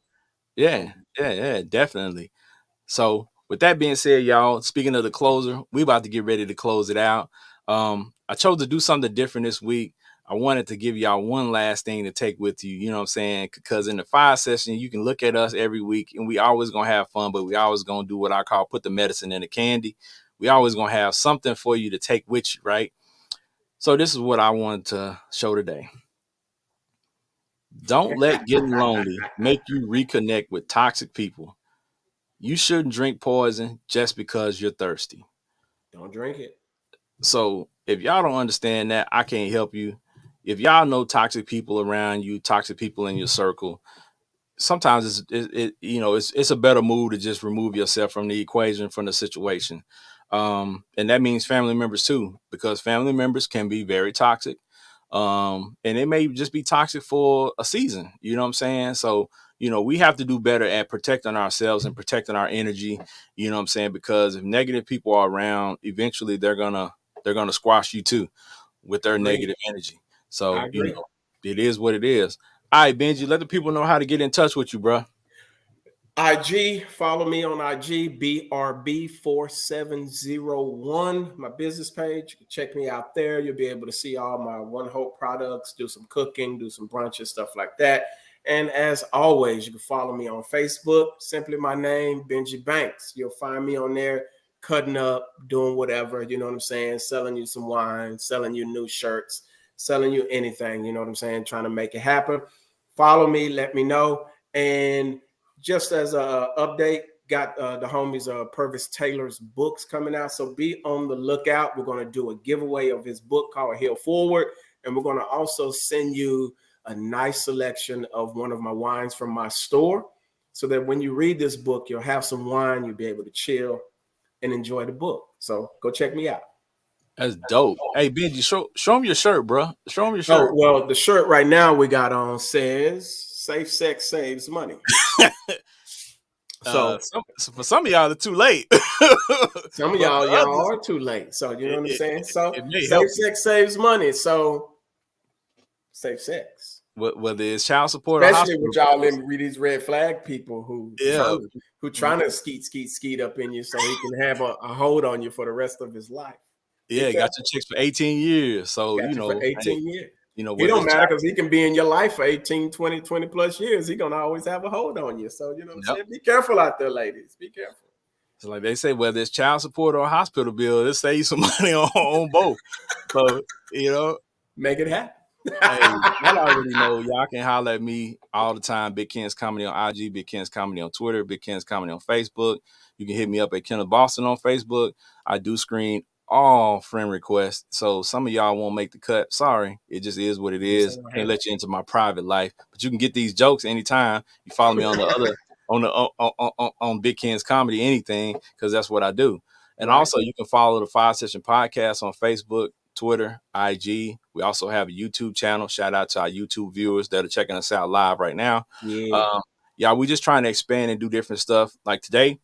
Go. yeah, yeah, yeah, definitely. So with that being said, y'all, speaking of the closer, we about to get ready to close it out. I chose to do something different this week. I wanted to give y'all one last thing to take with you, you know what I'm saying? Because in the 5 session, you can look at us every week, and we always gonna have fun, but we always gonna do what I call put the medicine in the candy. We always gonna have something for you to take with you, right? So this is what I wanted to show today. Don't let getting lonely make you reconnect with toxic people. You shouldn't drink poison just because you're thirsty. Don't drink it. So if y'all don't understand that, I can't help you. If y'all know toxic people around you, toxic people in your circle, sometimes it's a better move to just remove yourself from the equation, from the situation. And that means family members too, because family members can be very toxic. And it may just be toxic for a season, you know what I'm saying? So we have to do better at protecting ourselves and protecting our energy, you know what I'm saying? Because if negative people are around, eventually they're gonna squash you too with their Agreed. negative energy. I So agree. it is what it is. All right, Benji, let the people know how to get in touch with you, bro. IG, follow me on IG, BRB4701, my business page. You can check me out there. You'll be able to see all my One Hope products, do some cooking, do some brunches, stuff like that. And as always, you can follow me on Facebook, simply my name, Benji Banks. You'll find me on there cutting up, doing whatever, you know what I'm saying, selling you some wine, selling you new shirts, selling you anything, you know what I'm saying, trying to make it happen. Follow me, let me know. And just as a update, got the homies Purvis Taylor's books coming out, so be on the lookout. We're going to do a giveaway of his book called Heal Forward, and we're going to also send you a nice selection of one of my wines from my store, so that when you read this book, you'll have some wine, you'll be able to chill and enjoy the book. So go check me out. That's dope. Hey, Benji, show him your shirt, bro. Show him your Oh, shirt. well, the shirt right now we got on says "Safe Sex Saves Money." So For some of y'all, it's too late. some of But y'all, for y'all others, are too late. So you know it, what I'm it, saying? So it may safe help you. sex saves money. So safe sex. Whether it's child support or Especially hospital with y'all bills. in these red flag people Yeah. who trying to skeet up in you so he can have a hold on you for the rest of his life. Be Yeah, got your careful. chicks for 18 years. So, Got you for hey, 18 years. It whether don't it's matter child. because he can be in your life for 18, 20, 20 plus years. He gonna always have a hold on you. So you know what I'm Yep. saying? Be careful out there, ladies. Be careful. It's like they say, whether it's child support or hospital bill, it saves some money on both. So, you know, Make it happen. hey, y'all already know y'all can holler at me all the time. Big Ken's Comedy on IG, Big Ken's Comedy on Twitter, Big Ken's Comedy on Facebook. You can hit me up at Kenneth Boston on Facebook. I do screen all friend requests. So some of y'all won't make the cut. Sorry. It just is what it is. Can't let you into my private life. But you can get these jokes anytime. You follow me on the other on Big Ken's Comedy, anything, because that's what I do. And Right. also you can follow the Five Session Podcast on Facebook, Twitter, IG. We also have a YouTube channel. Shout out to our YouTube viewers that are checking us out live right now. Yeah. Um, yeah, we just trying to expand and do different stuff. Like today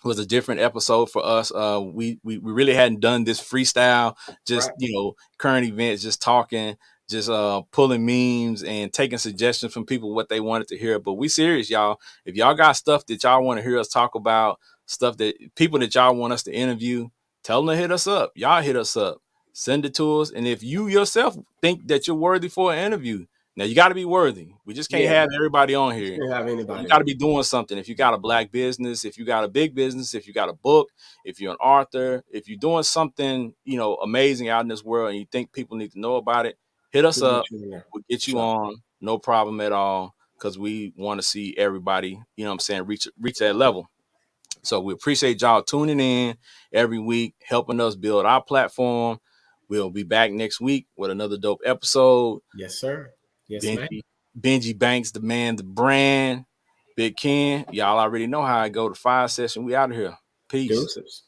was a different episode for us. We really hadn't done this freestyle, just Right. current events, just talking, just pulling memes and taking suggestions from people what they wanted to hear. But we serious, y'all. If y'all got stuff that y'all want to hear us talk about, stuff that people that y'all want us to interview, tell them to hit us up. Y'all hit us up, send it to us. And if you yourself think that you're worthy for an interview, now you got to be worthy. We just can't Yeah. have everybody on here. Can't have You anybody got to on. be doing something. If you got a black business, if you got a big business, if you got a book, if you're an author, if you're doing something, amazing out in this world and you think people need to know about it, hit us We'll get up. you in there. We'll get you Sure. on. No problem at all. Because we want to see everybody, reach that level. So we appreciate y'all tuning in every week, helping us build our platform. We'll be back next week with another dope episode. Yes, sir. Yes, ma'am. Benji Banks, the man, the brand. Big Ken, y'all already know how I go to Five Session. We out of here. Peace. Deuces.